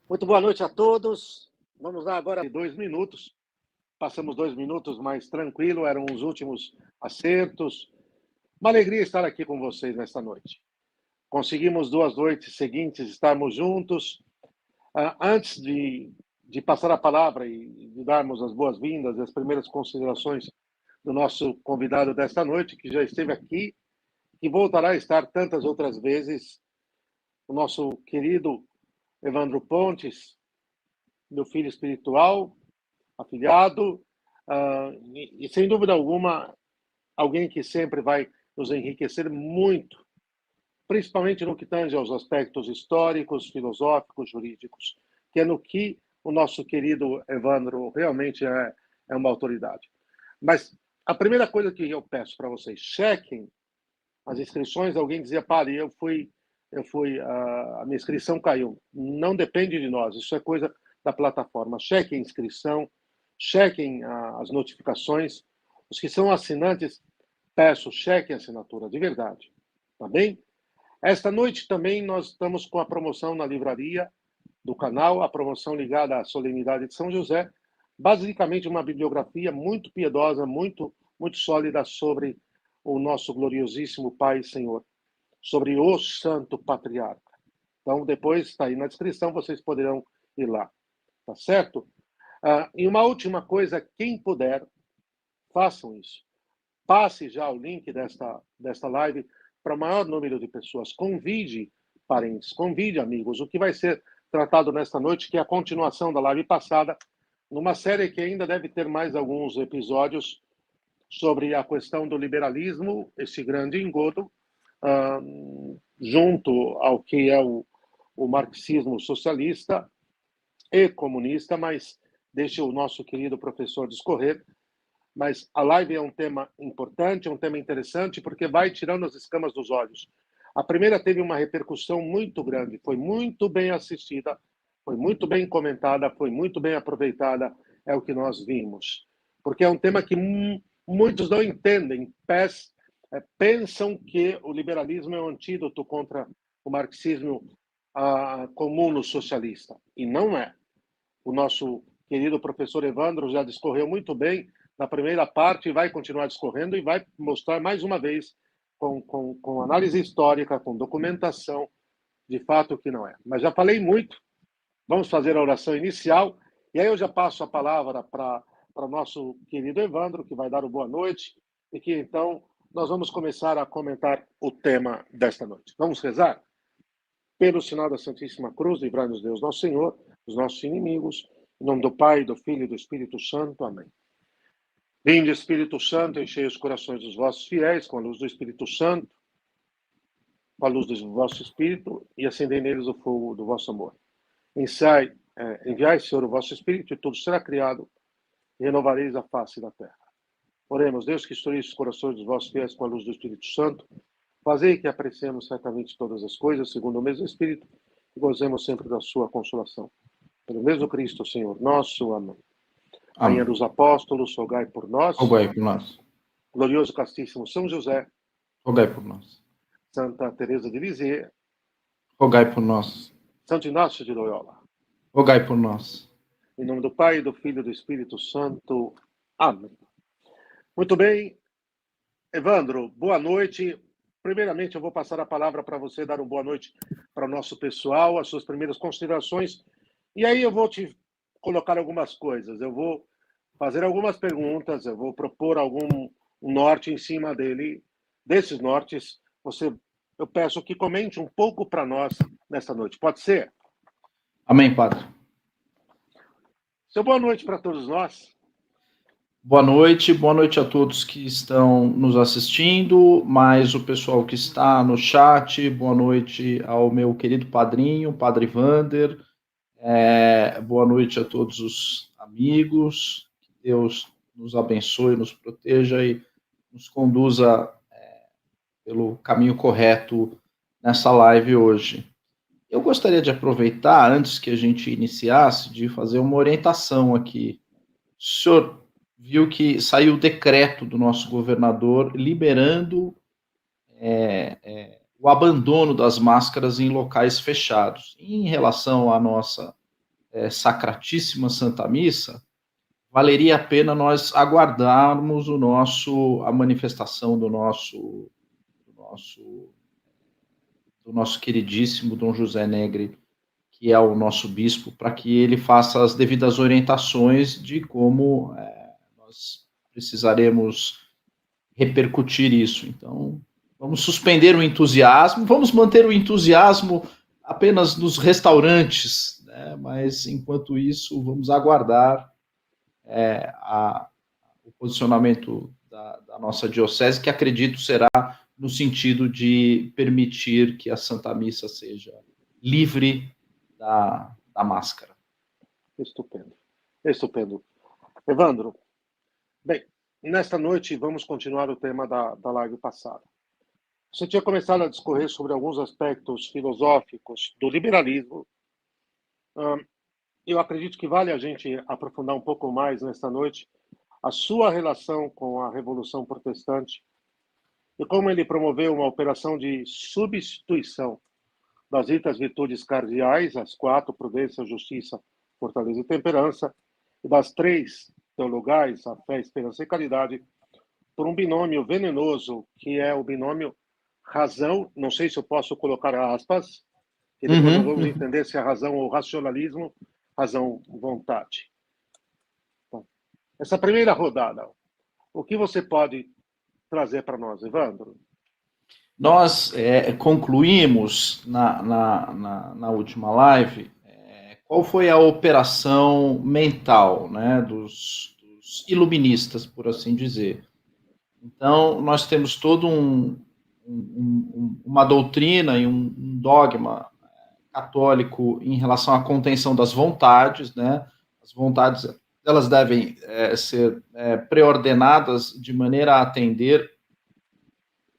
Muito boa noite a todos. Vamos lá agora 2 minutos. Passamos 2 minutos mais tranquilo, eram os últimos acertos. Uma alegria estar aqui com vocês nesta noite. Conseguimos 2 noites seguintes estarmos juntos. Antes de passar a palavra e de darmos as boas-vindas e as primeiras considerações do nosso convidado desta noite, que já esteve aqui e voltará a estar tantas outras vezes, o nosso querido Evandro Pontes, meu filho espiritual, afilhado, e sem dúvida alguma, alguém que sempre vai nos enriquecer muito, principalmente no que tange aos aspectos históricos, filosóficos, jurídicos, que é no que o nosso querido Evandro realmente é uma autoridade. Mas a primeira coisa que eu peço para vocês, chequem as inscrições. Alguém dizia, pare, a minha inscrição caiu. Não depende de nós, isso é coisa da plataforma. Chequem a inscrição, chequem as notificações. Os que são assinantes, peço, chequem a assinatura, de verdade. Tá bem? Esta noite também nós estamos com a promoção na livraria do canal, a promoção ligada à solenidade de São José, basicamente uma bibliografia muito piedosa, muito sólida sobre o nosso gloriosíssimo Pai e Senhor, sobre o Santo Patriarca. Então, depois está aí na descrição, vocês poderão ir lá, tá certo? E uma última coisa, quem puder, façam isso. Passe já o link desta live para o maior número de pessoas. Convide parentes, convide amigos. O que vai ser tratado nesta noite, que é a continuação da live passada, numa série que ainda deve ter mais alguns episódios sobre a questão do liberalismo, esse grande engodo, junto ao que é o marxismo socialista e comunista, mas deixe o nosso querido professor discorrer. Mas a live é um tema importante, um tema interessante, porque vai tirando as escamas dos olhos. A primeira teve uma repercussão muito grande, foi muito bem assistida, foi muito bem comentada, foi muito bem aproveitada, é o que nós vimos. Porque é um tema que muitos não entendem, pensam que o liberalismo é um antídoto contra o marxismo comum socialista. E não é. O nosso querido professor Evandro já discorreu muito bem na primeira parte e vai continuar discorrendo e vai mostrar mais uma vez, com análise histórica, com documentação, de fato que não é. Mas já falei muito, vamos fazer a oração inicial, e aí eu já passo a palavra para o nosso querido Evandro, que vai dar o boa noite, e que então nós vamos começar a comentar o tema desta noite. Vamos rezar? Pelo sinal da Santíssima Cruz, livrai-nos Deus, nosso Senhor, dos nossos inimigos, em nome do Pai, do Filho e do Espírito Santo. Amém. Vinde, Espírito Santo, enchei os corações dos vossos fiéis com a luz do Espírito Santo, com a luz do vosso Espírito, e acendei neles o fogo do vosso amor. Enviai, Senhor, o vosso Espírito, e tudo será criado, e renovareis a face da terra. Oremos, Deus, que instruís os corações dos vossos fiéis com a luz do Espírito Santo, fazei que apreciemos certamente todas as coisas, segundo o mesmo Espírito, e gozemos sempre da sua consolação. Pelo mesmo Cristo, Senhor nosso. Amém. Rainha dos Apóstolos, rogai por nós. Rogai por nós. Glorioso Castíssimo São José, rogai por nós. Santa Teresa de Lisieux, rogai por nós. Santo Inácio de Loyola, rogai por nós. Em nome do Pai, do Filho e do Espírito Santo. Amém. Muito bem. Evandro, boa noite. Primeiramente, eu vou passar a palavra para você dar uma boa noite para o nosso pessoal, as suas primeiras considerações, e aí eu vou te colocar algumas coisas. Eu vou fazer algumas perguntas, eu vou propor algum norte em cima desses nortes. Eu peço que comente um pouco para nós nesta noite. Pode ser? Amém, Padre. Seu boa noite para todos nós. Boa noite a todos que estão nos assistindo, mais o pessoal que está no chat. Boa noite ao meu querido padrinho, Padre Vander. Boa noite a todos os amigos. Que Deus nos abençoe, nos proteja e nos conduza pelo caminho correto nessa live hoje. Eu gostaria de aproveitar, antes que a gente iniciasse, de fazer uma orientação aqui. O senhor viu que saiu o decreto do nosso governador liberando o abandono das máscaras em locais fechados. Em relação à nossa Sacratíssima Santa Missa, valeria a pena nós aguardarmos a manifestação do nosso queridíssimo Dom José Negri, que é o nosso bispo, para que ele faça as devidas orientações de como nós precisaremos repercutir isso. Então, vamos suspender o entusiasmo, vamos manter o entusiasmo apenas nos restaurantes, né? Mas, enquanto isso, vamos aguardar o posicionamento da nossa diocese, que acredito será no sentido de permitir que a Santa Missa seja livre da máscara. Estupendo. Estupendo. Evandro, bem, nesta noite vamos continuar o tema da live passada. Você tinha começado a discorrer sobre alguns aspectos filosóficos do liberalismo. Eu acredito que vale a gente aprofundar um pouco mais nesta noite a sua relação com a Revolução Protestante e como ele promoveu uma operação de substituição das ditas virtudes cardeais, as 4, prudência, justiça, fortaleza e temperança, e das 3 teologais, a fé, esperança e caridade, por um binômio venenoso, que é o binômio razão, não sei se eu posso colocar aspas, que depois nós vamos entender se é razão ou racionalismo, razão-vontade. Bom, essa primeira rodada, o que você pode trazer para nós, Evandro? Nós concluímos na última live qual foi a operação mental, né, dos iluministas, por assim dizer. Então, nós temos todo uma doutrina e um dogma católico em relação à contenção das vontades, né? As vontades, elas devem ser preordenadas de maneira a atender,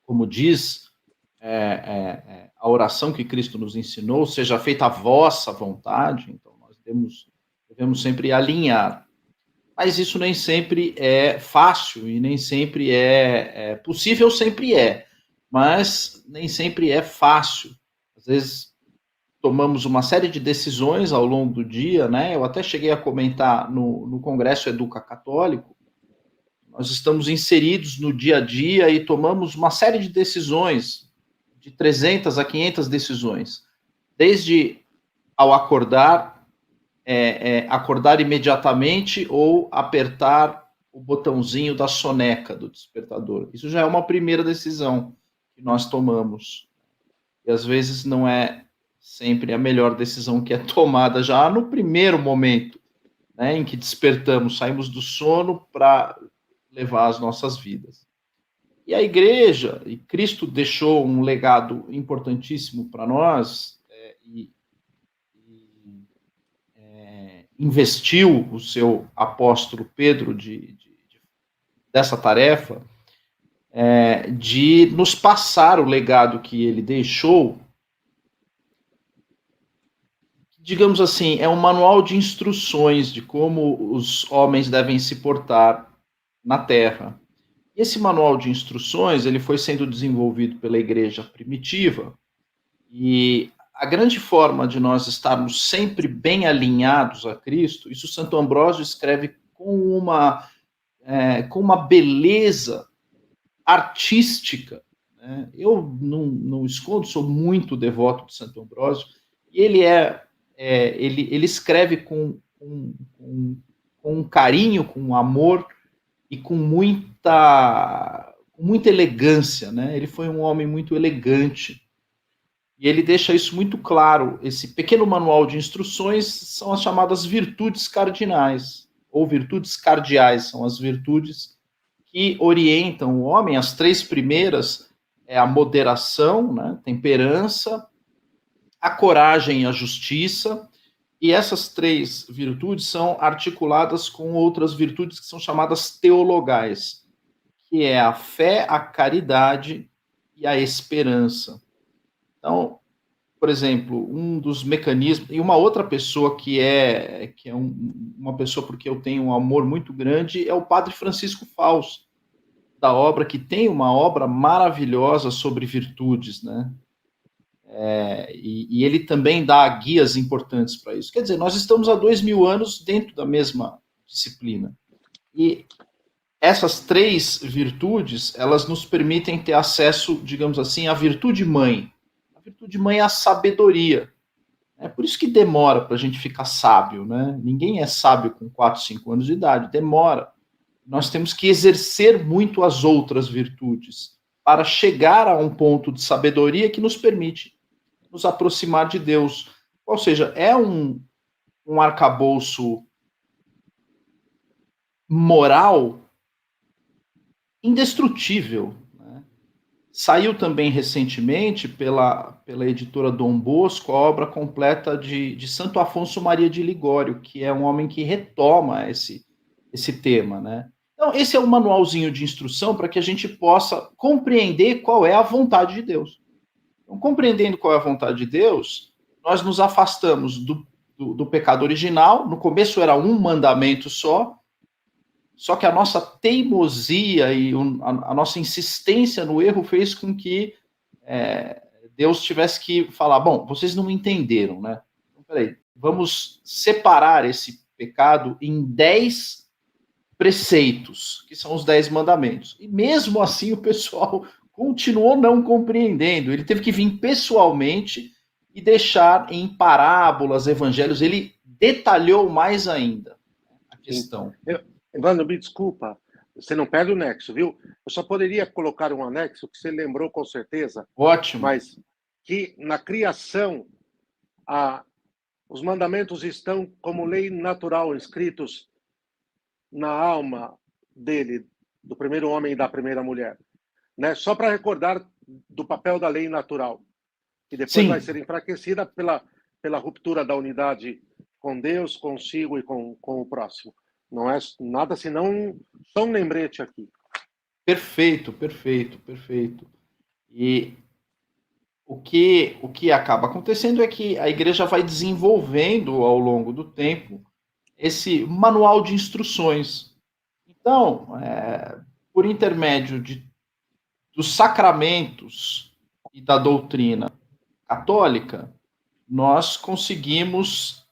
como diz a oração que Cristo nos ensinou, seja feita a vossa vontade. Então, nós devemos sempre alinhar. Mas isso nem sempre é fácil e nem sempre é possível, sempre é, mas nem sempre é fácil. Às vezes tomamos uma série de decisões ao longo do dia, né? Eu até cheguei a comentar no Congresso Educa Católico. Nós estamos inseridos no dia a dia e tomamos uma série de decisões, de 300 a 500 decisões, desde ao acordar imediatamente ou apertar o botãozinho da soneca do despertador. Isso já é uma primeira decisão que nós tomamos. E às vezes não é sempre a melhor decisão que é tomada já no primeiro momento, né, em que despertamos, saímos do sono para levar as nossas vidas. E a igreja, e Cristo deixou um legado importantíssimo para nós, investiu o seu apóstolo Pedro dessa tarefa, de nos passar o legado que ele deixou. Digamos assim, é um manual de instruções de como os homens devem se portar na Terra. E esse manual de instruções ele foi sendo desenvolvido pela igreja primitiva, e a grande forma de nós estarmos sempre bem alinhados a Cristo, isso Santo Ambrósio escreve com uma beleza artística, né? Eu não escondo, sou muito devoto de Santo Ambrósio, e ele escreve com um carinho, com um amor e com muita elegância, né? Ele foi um homem muito elegante. E ele deixa isso muito claro. Esse pequeno manual de instruções são as chamadas virtudes cardinais, ou virtudes cardeais, são as virtudes que orientam o homem. As 3 primeiras é a moderação, né, temperança, a coragem e a justiça, e essas 3 virtudes são articuladas com outras virtudes que são chamadas teologais, que é a fé, a caridade e a esperança. Então, por exemplo, um dos mecanismos, e uma outra pessoa que é uma pessoa porque eu tenho um amor muito grande, é o Padre Francisco Fausto, da obra, que tem uma obra maravilhosa sobre virtudes, né? e ele também dá guias importantes para isso. Quer dizer, nós estamos há 2000 anos dentro da mesma disciplina. E essas 3 virtudes, elas nos permitem ter acesso, digamos assim, à virtude mãe. A virtude mãe é a sabedoria. É por isso que demora para a gente ficar sábio, né? Ninguém é sábio com 4, 5 anos de idade, demora. Nós temos que exercer muito as outras virtudes para chegar a um ponto de sabedoria que nos permite nos aproximar de Deus. Ou seja, é um arcabouço moral indestrutível. Né? Saiu também recentemente pela editora Dom Bosco a obra completa de Santo Afonso Maria de Ligório, que é um homem que retoma esse tema. Né? Então, esse é um manualzinho de instrução para que a gente possa compreender qual é a vontade de Deus. Então, compreendendo qual é a vontade de Deus, nós nos afastamos do pecado original. No começo era um mandamento só que a nossa teimosia e a nossa insistência no erro fez com que Deus tivesse que falar, bom, vocês não entenderam, né? Então, peraí, vamos separar esse pecado em 10 preceitos, que são os 10 mandamentos. E mesmo assim o pessoal continuou não compreendendo. Ele teve que vir pessoalmente e deixar em parábolas, evangelhos. Ele detalhou mais ainda a questão. Evandro, me desculpa, você não perde o nexo, viu? Eu só poderia colocar um anexo que você lembrou com certeza. Ótimo. Mas que na criação os mandamentos estão como lei natural, escritos na alma dele, do primeiro homem e da primeira mulher. Né? Só para recordar do papel da lei natural, que depois vai ser enfraquecida pela ruptura da unidade com Deus, consigo e com o próximo. Não é nada senão só um lembrete aqui. Perfeito. E o que acaba acontecendo é que a igreja vai desenvolvendo ao longo do tempo esse manual de instruções. Então, por intermédio dos sacramentos e da doutrina católica, nós conseguimos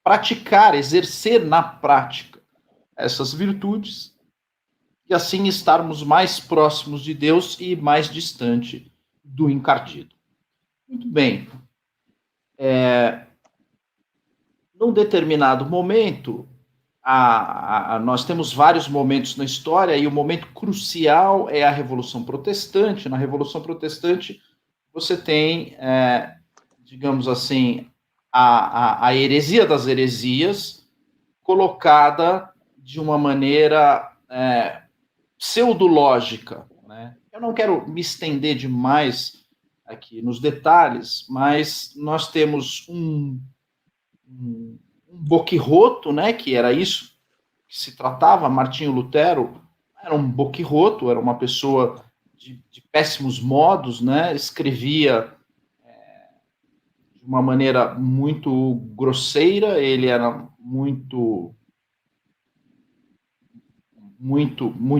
praticar, exercer na prática essas virtudes e assim estarmos mais próximos de Deus e mais distante do encardido. Muito bem. Num determinado momento, nós temos vários momentos na história e o momento crucial é a Revolução Protestante. Na Revolução Protestante, você tem, digamos assim, a heresia das heresias colocada de uma maneira pseudológica. Né? Eu não quero me estender demais aqui nos detalhes, mas nós temos um boquirroto, né, que era isso que se tratava. Martinho Lutero era um boquirroto, era uma pessoa de péssimos modos, né, escrevia de uma maneira muito grosseira, ele era muito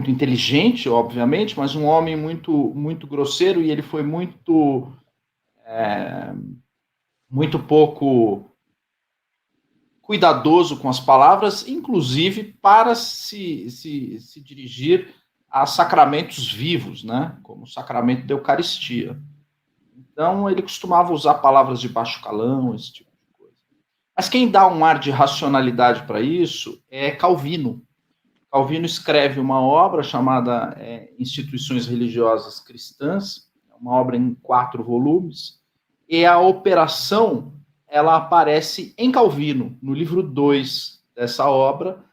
inteligente, obviamente, mas um homem muito grosseiro, e ele foi muito pouco cuidadoso com as palavras, inclusive para se dirigir a sacramentos vivos, né, como o sacramento da Eucaristia. Então, ele costumava usar palavras de baixo calão, esse tipo de coisa. Mas quem dá um ar de racionalidade para isso é Calvino. Calvino escreve uma obra chamada Instituições Religiosas Cristãs, uma obra em 4 volumes, e a operação ela aparece em Calvino, no livro 2 dessa obra.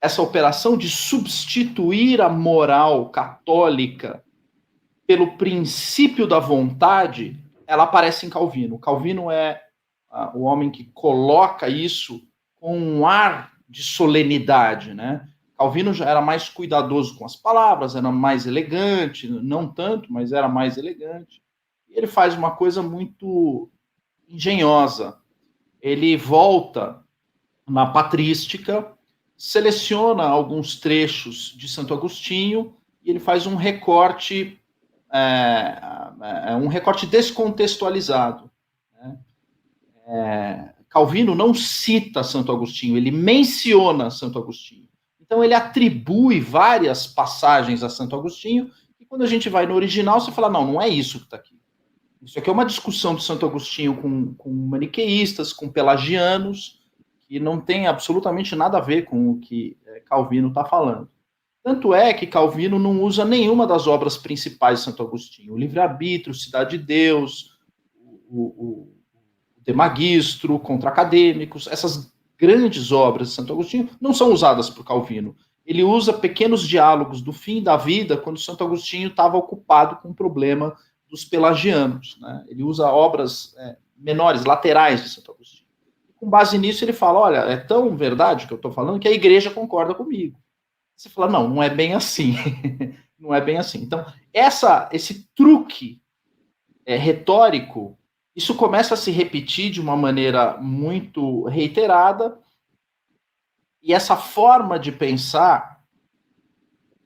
Essa operação de substituir a moral católica pelo princípio da vontade, ela aparece em Calvino. Calvino é o homem que coloca isso com um ar de solenidade, né? Calvino já era mais cuidadoso com as palavras, era mais elegante, não tanto, mas era mais elegante. E ele faz uma coisa muito engenhosa. Ele volta na patrística, seleciona alguns trechos de Santo Agostinho e ele faz um recorte um recorte descontextualizado. Né? Calvino não cita Santo Agostinho, ele menciona Santo Agostinho. Então ele atribui várias passagens a Santo Agostinho, e quando a gente vai no original, você fala, não é isso que está aqui. Isso aqui é uma discussão de Santo Agostinho com maniqueístas, com pelagianos, que não tem absolutamente nada a ver com o que Calvino está falando. Tanto é que Calvino não usa nenhuma das obras principais de Santo Agostinho. O Livre-Arbítrio, Cidade de Deus, o De Magistro, Contra Acadêmicos, essas grandes obras de Santo Agostinho não são usadas por Calvino. Ele usa pequenos diálogos do fim da vida, quando Santo Agostinho estava ocupado com o problema dos pelagianos. Né? Ele usa obras menores, laterais de Santo Agostinho. E com base nisso ele fala, olha, é tão verdade o que eu estou falando que a igreja concorda comigo. Você fala, não é bem assim. Não é bem assim. Então, esse truque retórico, isso começa a se repetir de uma maneira muito reiterada, e essa forma de pensar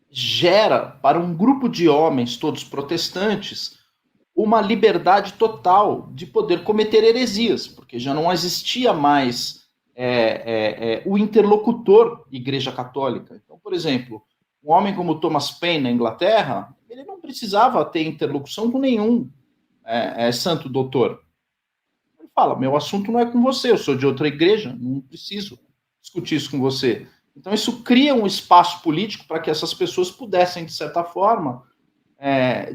gera, para um grupo de homens, todos protestantes, uma liberdade total de poder cometer heresias, porque já não existia mais o interlocutor Igreja Católica. Então, por exemplo, um homem como Thomas Paine na Inglaterra, ele não precisava ter interlocução com nenhum santo doutor. Ele fala, meu assunto não é com você, eu sou de outra igreja, não preciso discutir isso com você. Então isso cria um espaço político para que essas pessoas pudessem, de certa forma,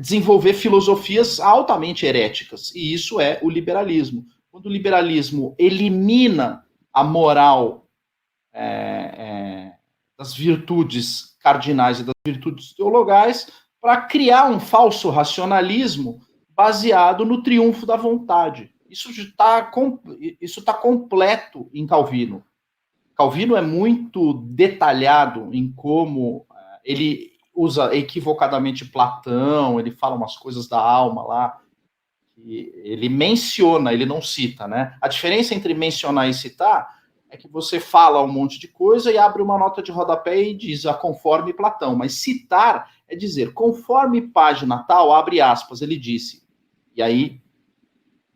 desenvolver filosofias altamente heréticas, e isso é o liberalismo. Quando o liberalismo elimina a moral das virtudes cardinais e das virtudes teologais para criar um falso racionalismo baseado no triunfo da vontade. Isso está completo em Calvino. Calvino é muito detalhado em como ele usa equivocadamente Platão, ele fala umas coisas da alma lá, que ele menciona, ele não cita, né? A diferença entre mencionar e citar é que você fala um monte de coisa e abre uma nota de rodapé e diz conforme Platão, mas citar é dizer conforme página tal, abre aspas, ele disse. E aí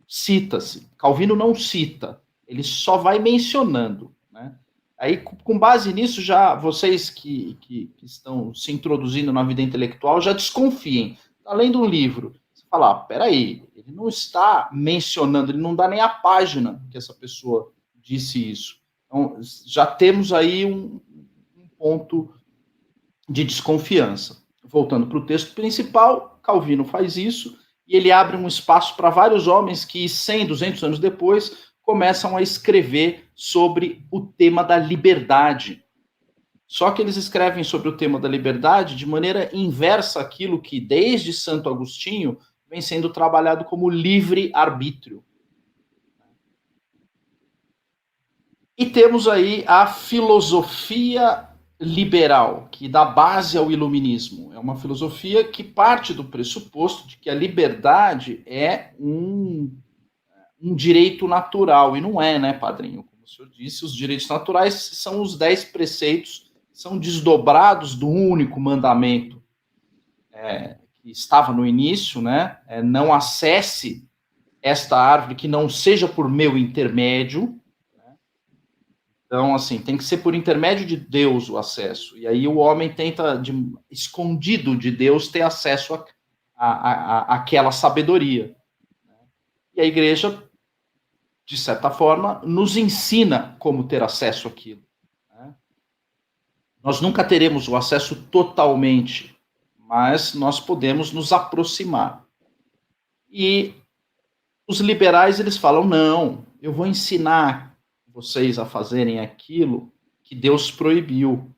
cita-se. Calvino não cita, ele só vai mencionando, né? Aí, com base nisso, já vocês que estão se introduzindo na vida intelectual já desconfiem. Além do livro, você fala, peraí, ele não está mencionando, ele não dá nem a página que essa pessoa disse isso. Então, já temos aí um ponto de desconfiança. Voltando para o texto principal, Calvino faz isso, e ele abre um espaço para vários homens que, 100, 200 anos depois, começam a escrever sobre o tema da liberdade. Só que eles escrevem sobre o tema da liberdade de maneira inversa àquilo que, desde Santo Agostinho, vem sendo trabalhado como livre-arbítrio. E temos aí a filosofia liberal, que dá base ao iluminismo. É uma filosofia que parte do pressuposto de que a liberdade é um direito natural, e não é, né, padrinho? Como o senhor disse, os direitos naturais são os 10 preceitos, são desdobrados do único mandamento que estava no início, né? Não acesse esta árvore que não seja por meu intermédio. Né? Então, assim, tem que ser por intermédio de Deus o acesso. E aí o homem tenta, escondido de Deus, ter acesso àquela sabedoria. E a igreja, de certa forma, nos ensina como ter acesso àquilo. Né? Nós nunca teremos o acesso totalmente, mas nós podemos nos aproximar. E os liberais, eles falam, não, eu vou ensinar vocês a fazerem aquilo que Deus proibiu,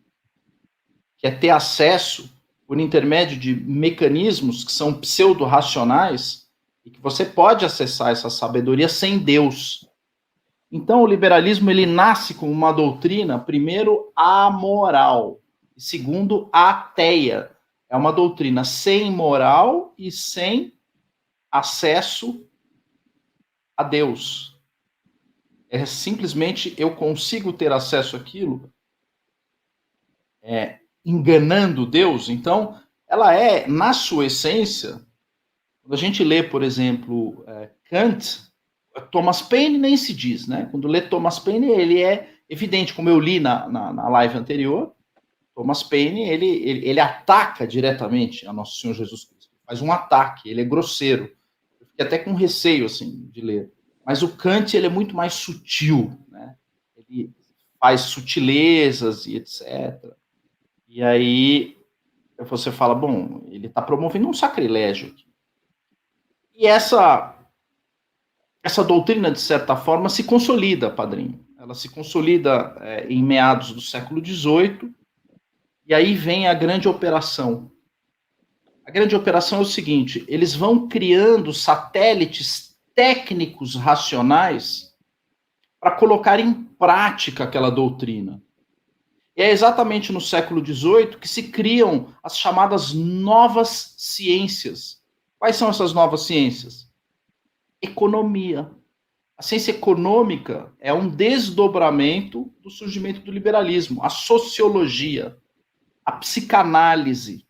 que é ter acesso por intermédio de mecanismos que são pseudo-racionais, e que você pode acessar essa sabedoria sem Deus. Então, o liberalismo ele nasce com uma doutrina, primeiro, amoral, e segundo, ateia. É uma doutrina sem moral e sem acesso a Deus. É simplesmente eu consigo ter acesso àquilo enganando Deus. Então, ela é, na sua essência, Quando a gente lê, por exemplo, Kant, Thomas Paine nem se diz, né? Quando lê Thomas Paine, ele é evidente, como eu li na live anterior, Thomas Paine, ele ataca diretamente a Nosso Senhor Jesus Cristo. Faz um ataque, ele é grosseiro. Eu fiquei até com receio, assim, de ler. Mas o Kant, ele é muito mais sutil, né? Ele faz sutilezas e etc. E aí você fala, bom, ele está promovendo um sacrilégio aqui. E essa doutrina, de certa forma, se consolida, padrinho. Ela se consolida em meados do século XVIII, e aí vem a grande operação. A grande operação é o seguinte, eles vão criando satélites técnicos racionais para colocar em prática aquela doutrina. E é exatamente no século XVIII que se criam as chamadas novas ciências. Quais são essas novas ciências? Economia. A ciência econômica é um desdobramento do surgimento do liberalismo. A sociologia, a psicanálise.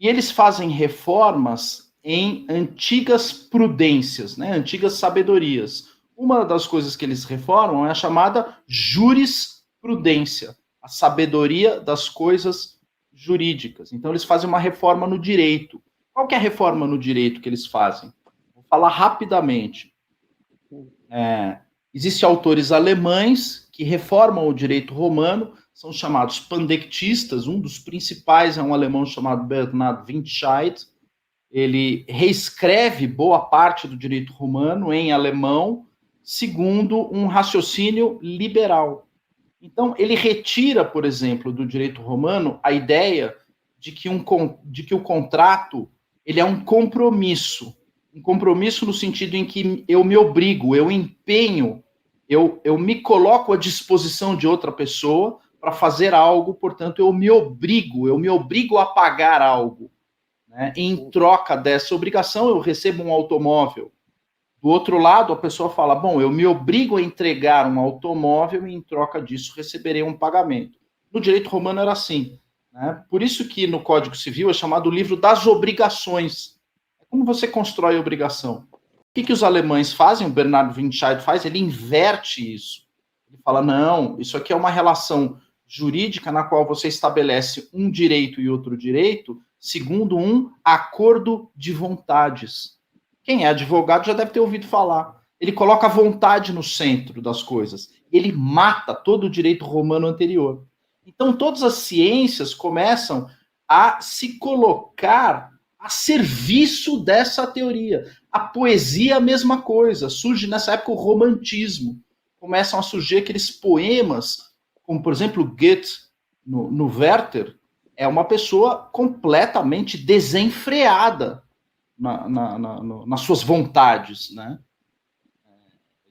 E eles fazem reformas em antigas prudências, né? Antigas sabedorias. Uma das coisas que eles reformam é a chamada jurisprudência, a sabedoria das coisas jurídicas. Então, eles fazem uma reforma no direito. Qual que é a reforma no direito que eles fazem? Vou falar rapidamente. Existem autores alemães que reformam o direito romano, são chamados pandectistas. Um dos principais é um alemão chamado Bernhard Windscheid. Ele reescreve boa parte do direito romano em alemão, segundo um raciocínio liberal. Então, ele retira, por exemplo, do direito romano a ideia de que o contrato ele é um compromisso no sentido em que eu me obrigo, eu empenho, eu me coloco à disposição de outra pessoa para fazer algo, portanto, eu me obrigo a pagar algo. Né? Em troca dessa obrigação, eu recebo um automóvel. Do outro lado, a pessoa fala, bom, eu me obrigo a entregar um automóvel e em troca disso receberei um pagamento. No direito romano era assim. Né? Por isso que no Código Civil é chamado o livro das obrigações. Como você constrói obrigação? O que os alemães fazem? O Bernhard Windscheid faz, ele inverte isso. Ele fala, não, isso aqui é uma relação jurídica na qual você estabelece um direito e outro direito segundo um acordo de vontades. Quem é advogado já deve ter ouvido falar. Ele coloca a vontade no centro das coisas. Ele mata todo o direito romano anterior. Então, todas as ciências começam a se colocar a serviço dessa teoria. A poesia é a mesma coisa. Surge nessa época o romantismo. Começam a surgir aqueles poemas, como, por exemplo, Goethe, no Werther, é uma pessoa completamente desenfreada nas suas vontades, né?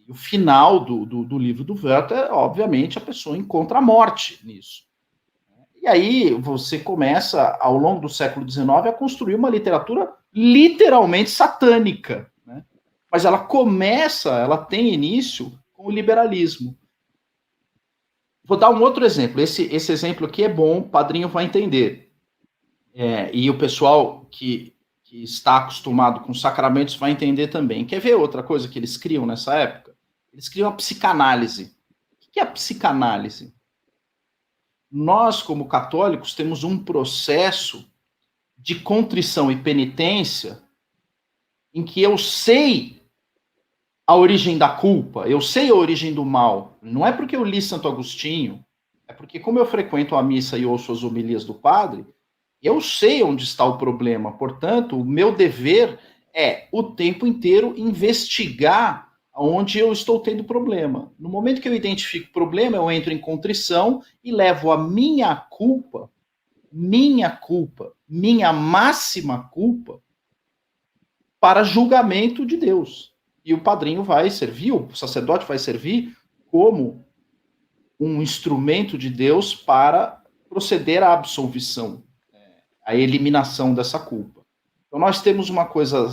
E o final do livro do Werther, obviamente, a pessoa encontra a morte nisso. E aí você começa, ao longo do século XIX, a construir uma literatura literalmente satânica. Né? Mas ela tem início com o liberalismo. Vou dar um outro exemplo. Esse exemplo aqui é bom, o padrinho vai entender. E o pessoal que está acostumado com sacramentos vai entender também. Quer ver outra coisa que eles criam nessa época? Eles criam a psicanálise. O que é a psicanálise? Nós, como católicos, temos um processo de contrição e penitência em que eu sei a origem da culpa, eu sei a origem do mal. Não é porque eu li Santo Agostinho, é porque, como eu frequento a missa e ouço as homilias do padre, eu sei onde está o problema. Portanto, o meu dever é, o tempo inteiro, investigar onde eu estou tendo problema. No momento que eu identifico o problema, eu entro em contrição e levo a minha culpa, minha máxima culpa, para julgamento de Deus. E o padrinho vai servir, o sacerdote vai servir como um instrumento de Deus para proceder à absolvição, à eliminação dessa culpa. Então nós temos uma coisa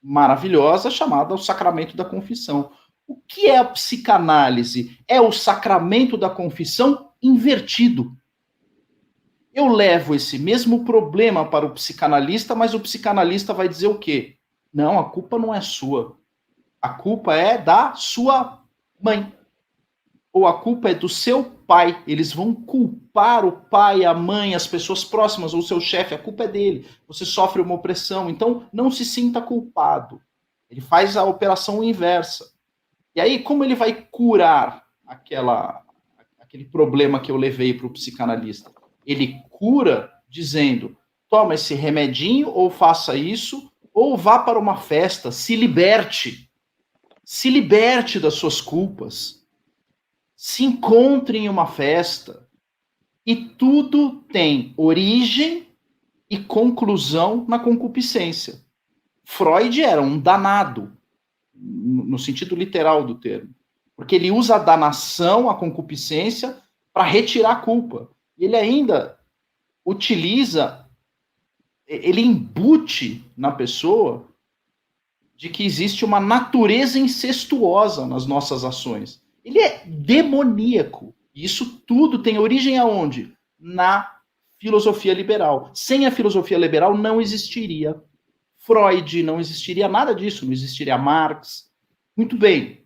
maravilhosa chamada o sacramento da confissão. O que é a psicanálise? É o sacramento da confissão invertido. Eu levo esse mesmo problema para o psicanalista, mas o psicanalista vai dizer o quê? Não, a culpa não é sua. A culpa é da sua mãe. Ou a culpa é do seu pai. Eles vão culpar o pai, a mãe, as pessoas próximas, ou o seu chefe. A culpa é dele. Você sofre uma opressão. Então, não se sinta culpado. Ele faz a operação inversa. E aí, como ele vai curar aquele problema que eu levei para o psicanalista? Ele cura dizendo: toma esse remedinho, ou faça isso, ou vá para uma festa, se liberte. Se liberte das suas culpas. Se encontre em uma festa. E tudo tem origem e conclusão na concupiscência. Freud era um danado, no sentido literal do termo. Porque ele usa a danação, a concupiscência, para retirar a culpa. E ele ainda utiliza, ele embute na pessoa de que existe uma natureza incestuosa nas nossas ações. Ele é demoníaco. E isso tudo tem origem aonde? Na filosofia liberal. Sem a filosofia liberal não existiria Freud, não existiria nada disso, não existiria Marx. Muito bem.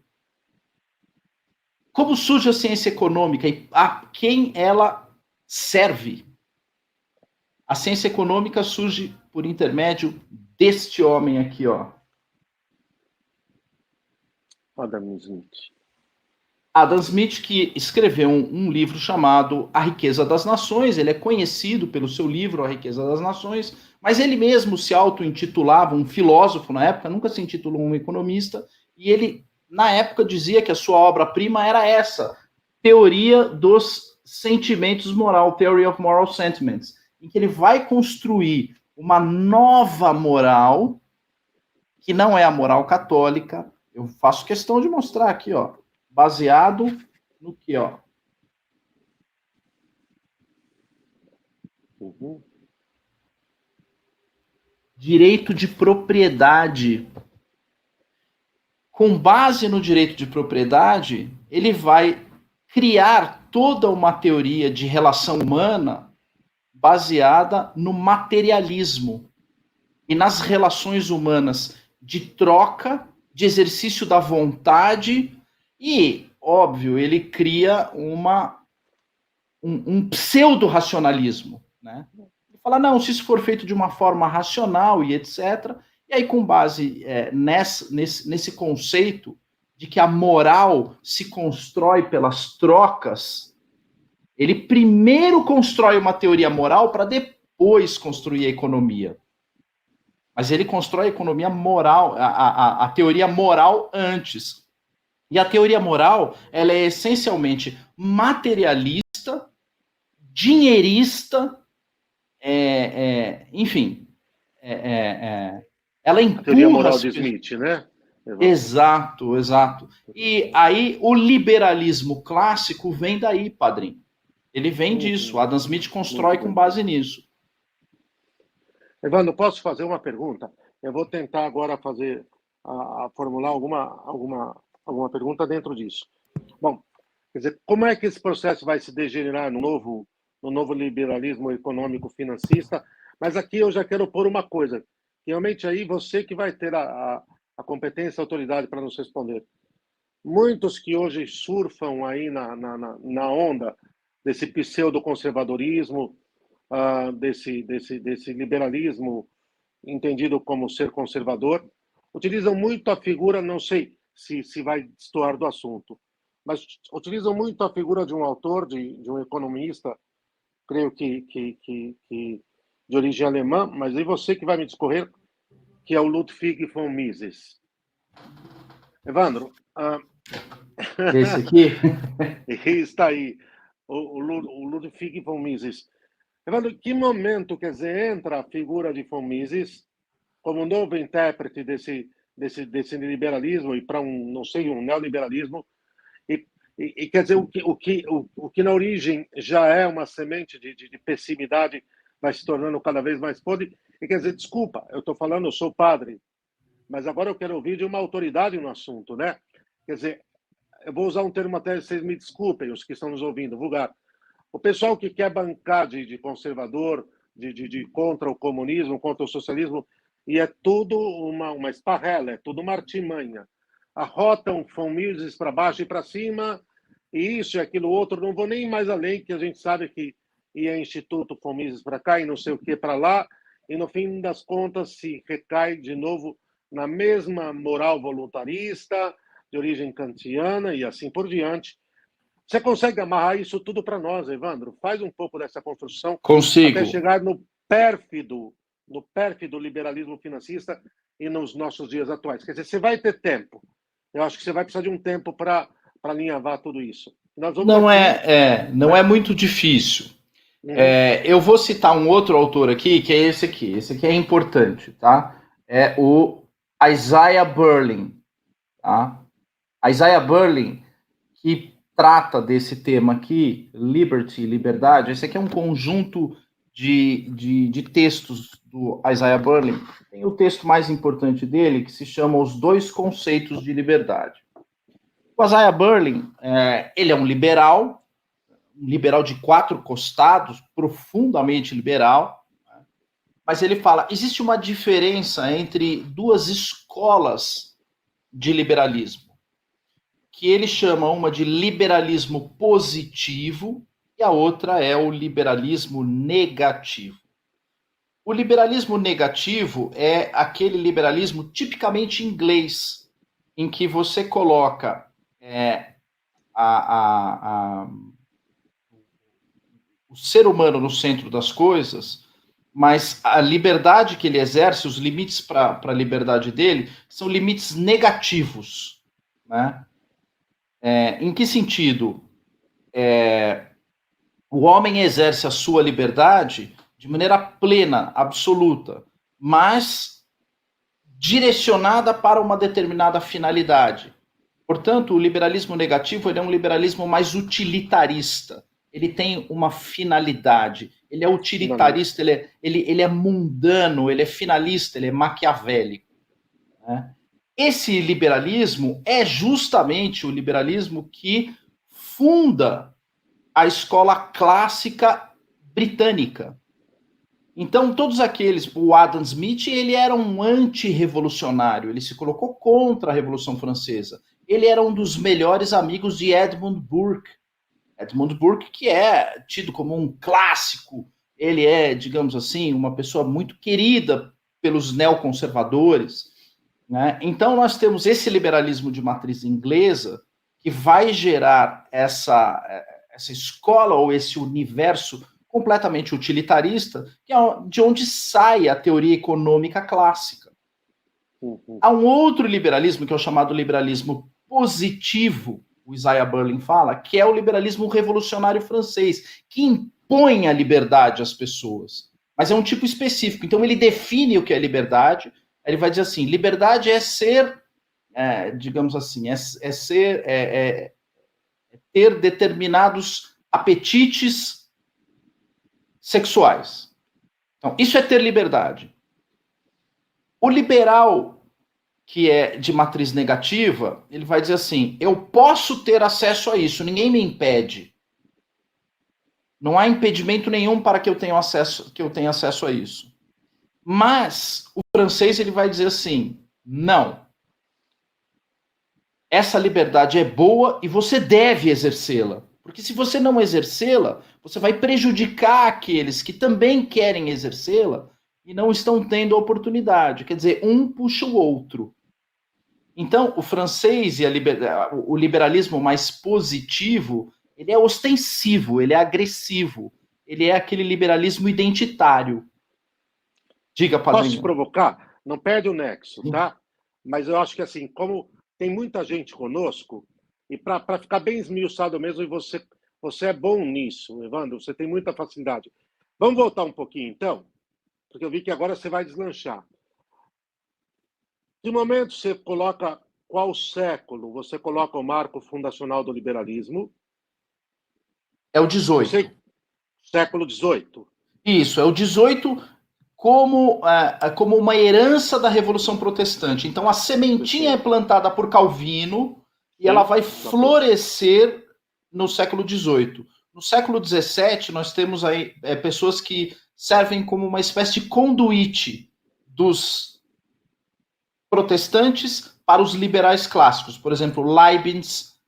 Como surge a ciência econômica e a quem ela serve? A ciência econômica surge por intermédio deste homem aqui, ó. Adam Smith. Adam Smith, que escreveu um livro chamado A Riqueza das Nações. Ele é conhecido pelo seu livro A Riqueza das Nações, mas ele mesmo se auto-intitulava um filósofo na época, nunca se intitulou um economista, e ele, na época, dizia que a sua obra-prima era essa, Teoria dos Sentimentos Moral, Theory of Moral Sentiments, em que ele vai construir uma nova moral, que não é a moral católica. Eu faço questão de mostrar aqui, ó, baseado no que, ó? Uhum. Direito de propriedade. Com base no direito de propriedade, ele vai criar toda uma teoria de relação humana baseada no materialismo e nas relações humanas de troca, de exercício da vontade e, óbvio, ele cria um pseudo-racionalismo, né? Ele fala, não, se isso for feito de uma forma racional e etc., e aí com base nesse conceito de que a moral se constrói pelas trocas, ele primeiro constrói uma teoria moral para depois construir a economia. Mas ele constrói a economia moral, a teoria moral antes. E a teoria moral, ela é essencialmente materialista, dinheirista, enfim, ela empurra... A teoria moral de Smith, né? Exato, exato. E aí o liberalismo clássico vem daí, padrinho. Ele vem disso. Adam Smith constrói com base nisso. Evandro, posso fazer uma pergunta? Eu vou tentar agora formular alguma pergunta dentro disso. Bom, quer dizer, como é que esse processo vai se degenerar no novo liberalismo econômico financista? Mas aqui eu já quero pôr uma coisa. Realmente aí você que vai ter a competência, a autoridade para nos responder. Muitos que hoje surfam aí na onda desse pseudo-conservadorismo, desse liberalismo entendido como ser conservador, utilizam muito a figura, não sei se vai destoar do assunto, mas utilizam muito a figura de um autor, de um economista, creio que de origem alemã, mas aí você que vai me discorrer, que é o Ludwig von Mises. Evandro, esse aqui? Está aí, o Ludwig von Mises. Evandro, em que momento, quer dizer, entra a figura de von Mises como novo intérprete desse liberalismo e para não sei, um neoliberalismo, e quer dizer, o que na origem já é uma semente de pessimidade vai se tornando cada vez mais podre, e quer dizer, desculpa, eu estou falando, eu sou padre, mas agora eu quero ouvir de uma autoridade no assunto, né? Quer dizer, eu vou usar um termo até, vocês me desculpem, os que estão nos ouvindo, vulgar. O pessoal que quer bancar de conservador, de contra o comunismo, contra o socialismo, e é tudo uma esparrela, é tudo uma artimanha. Arrotam von Mises para baixo e para cima, e isso e aquilo outro. Não vou nem mais além, que a gente sabe que ia Instituto von Mises para cá e não sei o que para lá, e no fim das contas se recai de novo na mesma moral voluntarista, de origem kantiana e assim por diante. Você consegue amarrar isso tudo para nós, Evandro? Faz um pouco dessa construção Consigo. até chegar no pérfido liberalismo financista e nos nossos dias atuais. Quer dizer, você vai ter tempo. Eu acho que você vai precisar de um tempo para alinhavar tudo isso. Não é muito difícil. Eu vou citar um outro autor aqui, que é esse aqui. Esse aqui é importante, tá? É o Isaiah Berlin. Tá? Isaiah Berlin, que trata desse tema aqui, liberty, liberdade. Esse aqui é um conjunto de textos do Isaiah Berlin. Tem o texto mais importante dele, que se chama Os Dois Conceitos de Liberdade. O Isaiah Berlin, ele é um liberal de quatro costados, profundamente liberal, né? Mas ele fala, existe uma diferença entre duas escolas de liberalismo, que ele chama uma de liberalismo positivo e a outra é o liberalismo negativo. O liberalismo negativo é aquele liberalismo tipicamente inglês, em que você coloca o ser humano no centro das coisas, mas a liberdade que ele exerce, os limites para a liberdade dele, são limites negativos, né? Em que sentido? O homem exerce a sua liberdade de maneira plena, absoluta, mas direcionada para uma determinada finalidade. Portanto, o liberalismo negativo ele é um liberalismo mais utilitarista. Ele tem uma finalidade. Ele é utilitarista, ele é mundano, ele é finalista, ele é maquiavélico, né? Esse liberalismo é justamente o liberalismo que funda a escola clássica britânica. Então, todos aqueles, o Adam Smith, ele era um antirrevolucionário, ele se colocou contra a Revolução Francesa. Ele era um dos melhores amigos de Edmund Burke. Edmund Burke, que é tido como um clássico, ele é, digamos assim, uma pessoa muito querida pelos neoconservadores, né? Então, nós temos esse liberalismo de matriz inglesa que vai gerar essa escola ou esse universo completamente utilitarista, que é de onde sai a teoria econômica clássica. Há um outro liberalismo, que é o chamado liberalismo positivo, o Isaiah Berlin fala, que é o liberalismo revolucionário francês, que impõe a liberdade às pessoas. Mas é um tipo específico. Então, ele define o que é liberdade. Ele vai dizer assim, liberdade é ser, digamos assim, ter determinados apetites sexuais. Então, isso é ter liberdade. O liberal, que é de matriz negativa, ele vai dizer assim, eu posso ter acesso a isso, ninguém me impede. Não há impedimento nenhum para que eu tenha acesso a isso. Mas o francês ele vai dizer assim, não. Essa liberdade é boa e você deve exercê-la. Porque se você não exercê-la, você vai prejudicar aqueles que também querem exercê-la e não estão tendo a oportunidade. Quer dizer, um puxa o outro. Então, o francês e o liberalismo mais positivo, ele é ostensivo, ele é agressivo. Ele é aquele liberalismo identitário. Diga, Padrinho. Posso te provocar? Não perde o nexo, tá? Mas eu acho que, assim, como tem muita gente conosco, e para ficar bem esmiuçado mesmo, e você é bom nisso, Evandro, você tem muita facilidade. Vamos voltar um pouquinho, então? Porque eu vi que agora você vai deslanchar. De momento, você coloca qual século? Você coloca o marco fundacional do liberalismo? É o 18. Século XVIII. Isso, é o 18 como uma herança da Revolução Protestante. Então, a sementinha é plantada por Calvino e ela vai florescer no século XVIII. no século XVII, nós temos aí pessoas que servem como uma espécie de conduíte dos protestantes para os liberais clássicos. Por exemplo, Leibniz,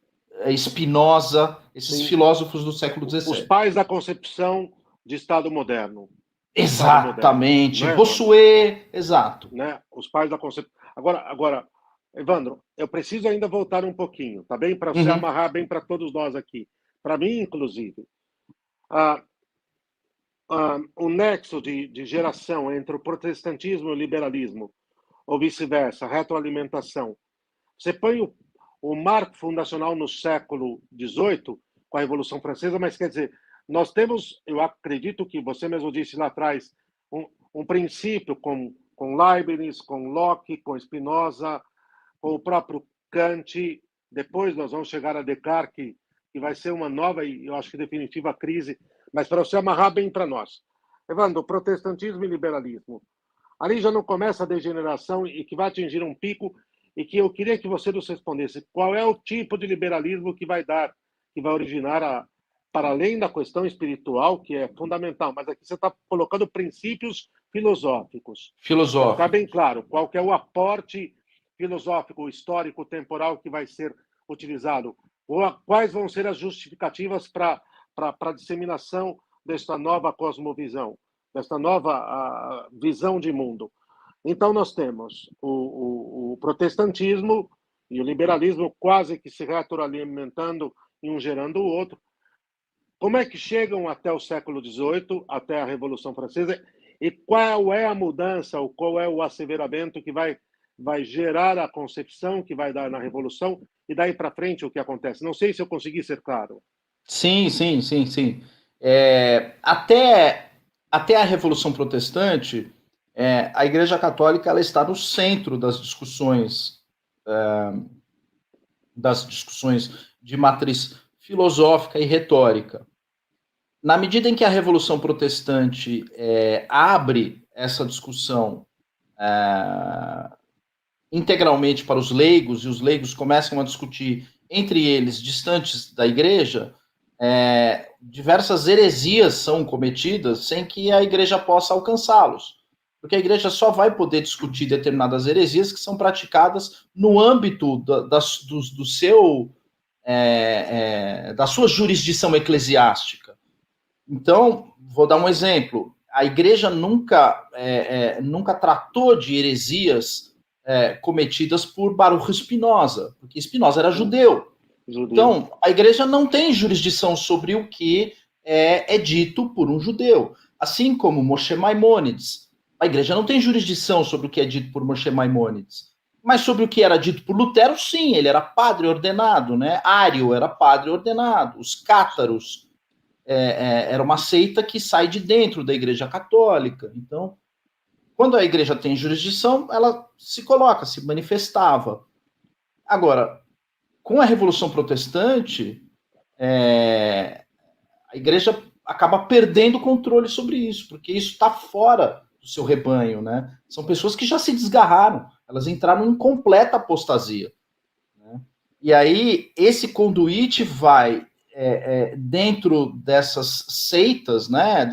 Spinoza, esses filósofos do século XVII. Os pais da concepção de Estado moderno. Exatamente. Moderno, Bossuet, exato. Né? Os pais da concepção. Agora, Evandro, eu preciso ainda voltar um pouquinho, tá bem? Para você amarrar bem para todos nós aqui. Para mim, inclusive. O nexo de geração entre o protestantismo e o liberalismo, ou vice-versa, retroalimentação. Você põe o marco fundacional no século XVIII, com a Revolução Francesa, mas quer dizer, nós temos, eu acredito que você mesmo disse lá atrás, um princípio com Leibniz, com Locke, com Spinoza, com o próprio Kant. Depois nós vamos chegar a Descartes, que vai ser uma nova e eu acho que definitiva crise, mas para você amarrar bem para nós. Evandro, protestantismo e liberalismo. Ali já não começa a degeneração e que vai atingir um pico e que eu queria que você nos respondesse qual é o tipo de liberalismo que vai originar para além da questão espiritual, que é fundamental, mas aqui você está colocando princípios filosóficos. Filosófico. Está bem claro qual que é o aporte filosófico, histórico, temporal que vai ser utilizado. Quais vão ser as justificativas para a disseminação desta nova cosmovisão, desta nova visão de mundo. Então, nós temos o protestantismo e o liberalismo quase que se retroalimentando e um gerando o outro. Como é que chegam até o século XVIII, até a Revolução Francesa, e qual é a mudança, ou qual é o asseveramento que vai gerar a concepção que vai dar na Revolução, e daí para frente o que acontece? Não sei se eu consegui ser claro. Sim. Até a Revolução Protestante, a Igreja Católica ela está no centro das discussões de matriz filosófica e retórica. Na medida em que a Revolução Protestante abre essa discussão integralmente para os leigos, e os leigos começam a discutir entre eles, distantes da Igreja, diversas heresias são cometidas sem que a Igreja possa alcançá-los. Porque a Igreja só vai poder discutir determinadas heresias que são praticadas no âmbito da sua jurisdição eclesiástica. Então, vou dar um exemplo. A Igreja nunca tratou de heresias cometidas por Baruch Spinoza, porque Spinoza era judeu. Então, a Igreja não tem jurisdição sobre o que é dito por um judeu. Assim como Moshe Maimônides. A Igreja não tem jurisdição sobre o que é dito por Moshe Maimônides. Mas sobre o que era dito por Lutero, sim, ele era padre ordenado, né? Ário era padre ordenado. Os cátaros era uma seita que sai de dentro da Igreja Católica. Então, quando a Igreja tem jurisdição, ela se coloca, se manifestava. Agora, com a Revolução Protestante, a Igreja acaba perdendo o controle sobre isso, porque isso está fora do seu rebanho, né? São pessoas que já se desgarraram, elas entraram em completa apostasia, né? E aí, esse conduíte vai dentro dessas seitas, né?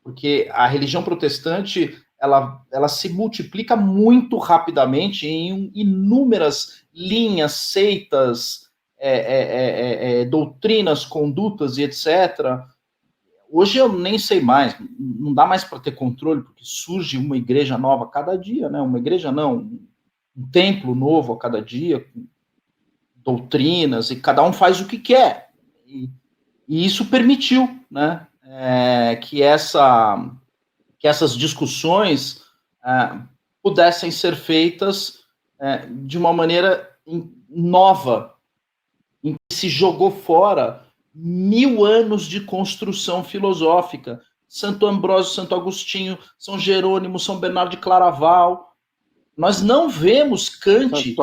Porque a religião protestante ela se multiplica muito rapidamente em inúmeras linhas, seitas, doutrinas, condutas e etc. Hoje eu nem sei mais, não dá mais para ter controle, porque surge uma igreja nova a cada dia, né? Uma igreja não, um templo novo a cada dia, com doutrinas, e cada um faz o que quer. E isso permitiu, né, que essas discussões pudessem ser feitas de uma maneira nova, em que se jogou fora 1000 anos de construção filosófica. Santo Ambrósio, Santo Agostinho, São Jerônimo, São Bernardo de Claraval. Nós não vemos Kant...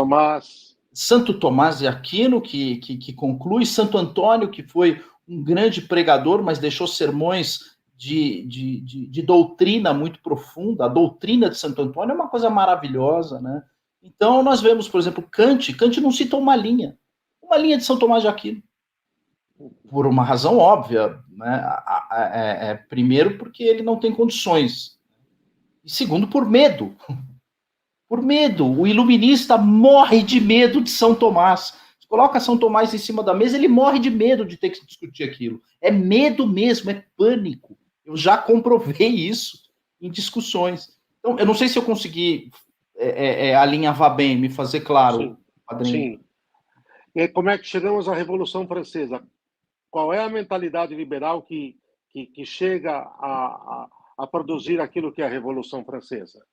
Santo Tomás de Aquino, que conclui, Santo Antônio, que foi um grande pregador, mas deixou sermões de doutrina muito profunda. A doutrina de Santo Antônio é uma coisa maravilhosa, né? Então, nós vemos, por exemplo, Kant não cita uma linha de São Tomás de Aquino. por uma razão óbvia, né? Primeiro, porque ele não tem condições. E segundo, por medo. Por medo. O iluminista morre de medo de São Tomás. Você coloca São Tomás em cima da mesa, ele morre de medo de ter que discutir aquilo. É medo mesmo, é pânico. Eu já comprovei isso em discussões. Então, eu não sei se eu consegui alinhavar bem, me fazer claro, Sim, padrinho. sim. E como é que chegamos à Revolução Francesa? Qual é a mentalidade liberal que chega a produzir aquilo que é a Revolução Francesa?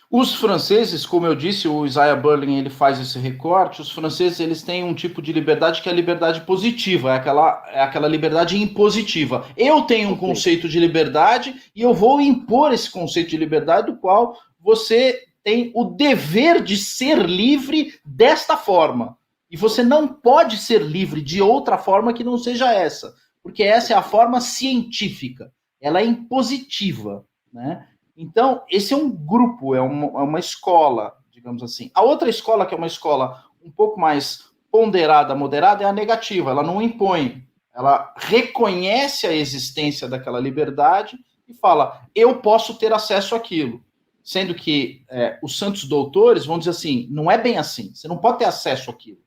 Os franceses, como eu disse, o Isaiah Berlin ele faz esse recorte, os franceses eles têm um tipo de liberdade que é a liberdade positiva, é aquela liberdade impositiva. Eu tenho um conceito de liberdade e eu vou impor esse conceito de liberdade do qual você tem o dever de ser livre desta forma. E você não pode ser livre de outra forma que não seja essa, porque essa é a forma científica, ela é impositiva, né? Então, esse é um grupo, é uma escola, digamos assim. A outra escola, que é uma escola um pouco mais ponderada, moderada, é a negativa. Ela não impõe, ela reconhece a existência daquela liberdade e fala, eu posso ter acesso àquilo. Sendo que os santos doutores vão dizer assim, não é bem assim, você não pode ter acesso àquilo.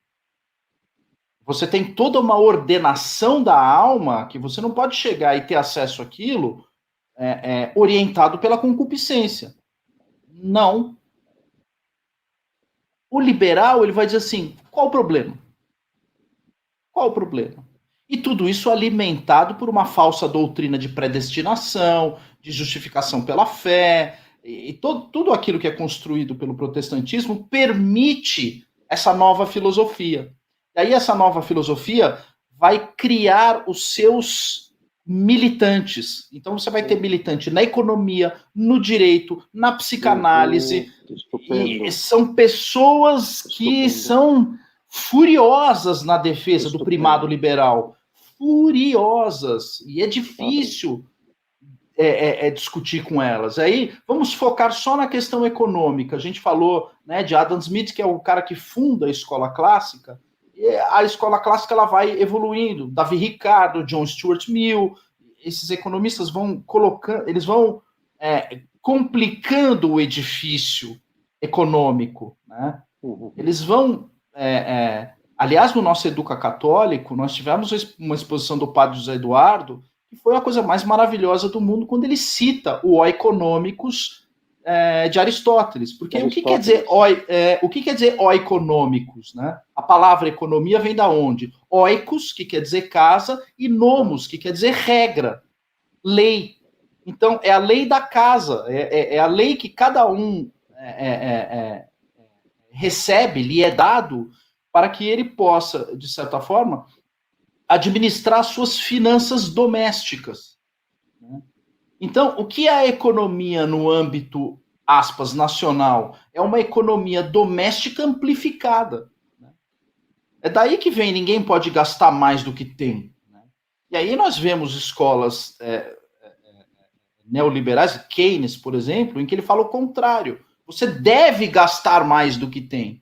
Você tem toda uma ordenação da alma que você não pode chegar e ter acesso àquilo orientado pela concupiscência. Não. O liberal ele vai dizer assim, qual o problema? Qual o problema? E tudo isso alimentado por uma falsa doutrina de predestinação, de justificação pela fé, e tudo aquilo que é construído pelo protestantismo permite essa nova filosofia. E aí essa nova filosofia vai criar os seus militantes. Então você vai ter militante na economia, no direito, na psicanálise. E são pessoas que são furiosas na defesa do primado liberal. Furiosas. E é difícil discutir com elas. Aí vamos focar só na questão econômica. A gente falou, né, de Adam Smith, que é o cara que funda a escola clássica. A escola clássica ela vai evoluindo. Davi Ricardo, John Stuart Mill, esses economistas vão colocando, eles vão complicando o edifício econômico, né? Eles vão, aliás, no nosso Educa Católico, nós tivemos uma exposição do Padre José Eduardo, que foi a coisa mais maravilhosa do mundo, quando ele cita o O Econômicos de Aristóteles. Porque o que quer dizer O Econômicos, né? A palavra economia vem da onde? Oikos, que quer dizer casa, e nomos, que quer dizer regra, lei. Então, é a lei da casa, é a lei que cada um recebe, lhe é dado, para que ele possa, de certa forma, administrar suas finanças domésticas. Né? Então, o que é a economia no âmbito, aspas, nacional? É uma economia doméstica amplificada. Né? É daí que vem, ninguém pode gastar mais do que tem. Né? E aí nós vemos escolas neoliberais, Keynes, por exemplo, em que ele fala o contrário. Você deve gastar mais do que tem.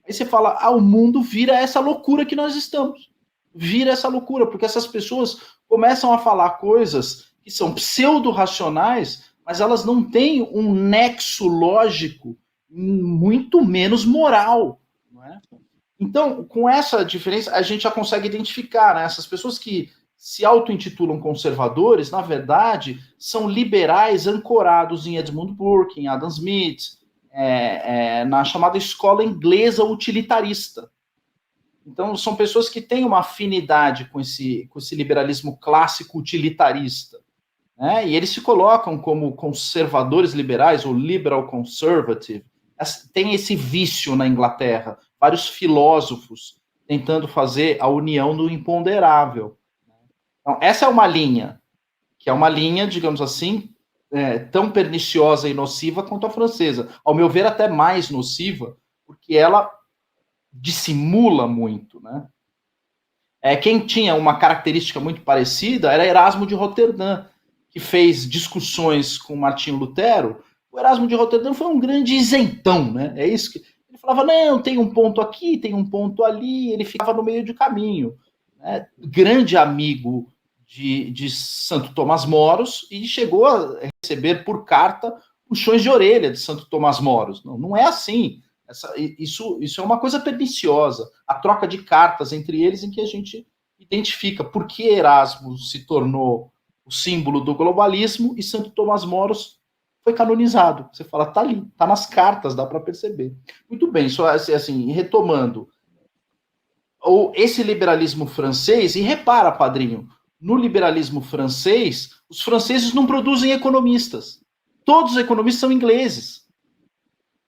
Aí você fala, o mundo vira essa loucura que nós estamos. Vira essa loucura, porque essas pessoas começam a falar coisas que são pseudo-racionais, mas elas não têm um nexo lógico, muito menos moral. Não é? Então, com essa diferença, a gente já consegue identificar, né? Essas pessoas que se auto-intitulam conservadores, na verdade, são liberais ancorados em Edmund Burke, em Adam Smith, na chamada escola inglesa utilitarista. Então, são pessoas que têm uma afinidade com esse liberalismo clássico utilitarista. Né? E eles se colocam como conservadores liberais, ou liberal conservative. Tem esse vício na Inglaterra. Vários filósofos tentando fazer a união do imponderável. Então, essa é uma linha, que é uma linha, digamos assim, tão perniciosa e nociva quanto a francesa. Ao meu ver, até mais nociva, porque ela dissimula muito. Né? Quem tinha uma característica muito parecida era Erasmo de Roterdã, que fez discussões com Martinho Lutero. O Erasmo de Roterdã foi um grande isentão. Né? É isso que ele falava, não, tem um ponto aqui, tem um ponto ali, ele ficava no meio de caminho. né, grande amigo de Santo Tomás Moros, e chegou a receber por carta puxões de orelha de Santo Tomás Moros. Não, não é assim. Isso é uma coisa perniciosa. A troca de cartas entre eles, em que a gente identifica por que Erasmo se tornou o símbolo do globalismo e Santo Tomás Moros foi canonizado. Você fala, tá ali, tá nas cartas, dá para perceber. Muito bem, só assim, retomando. Esse liberalismo francês, e repara, padrinho, no liberalismo francês, os franceses não produzem economistas. Todos os economistas são ingleses.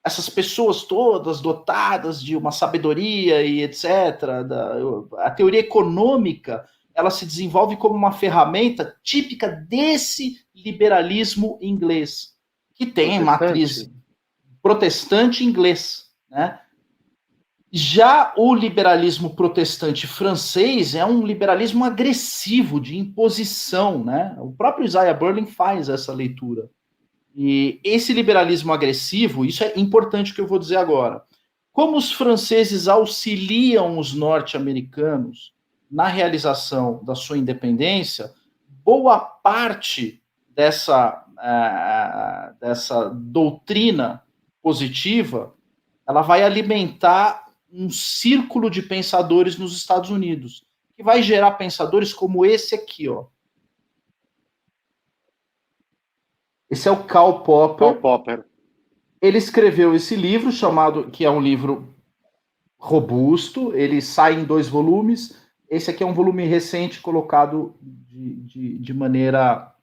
Essas pessoas todas dotadas de uma sabedoria e etc., a teoria econômica, ela se desenvolve como uma ferramenta típica desse liberalismo inglês, que tem matriz protestante inglês, né? Já o liberalismo protestante francês é um liberalismo agressivo, de imposição, né? O próprio Isaiah Berlin faz essa leitura. E esse liberalismo agressivo, isso é importante que eu vou dizer agora. Como os franceses auxiliam os norte-americanos na realização da sua independência, boa parte dessa doutrina positiva, ela vai alimentar um círculo de pensadores nos Estados Unidos, que vai gerar pensadores como esse aqui, ó. Esse é o Karl Popper. Ele escreveu esse livro, que é um livro robusto, ele sai em 2 volumes. Esse aqui é um volume recente, colocado de maneira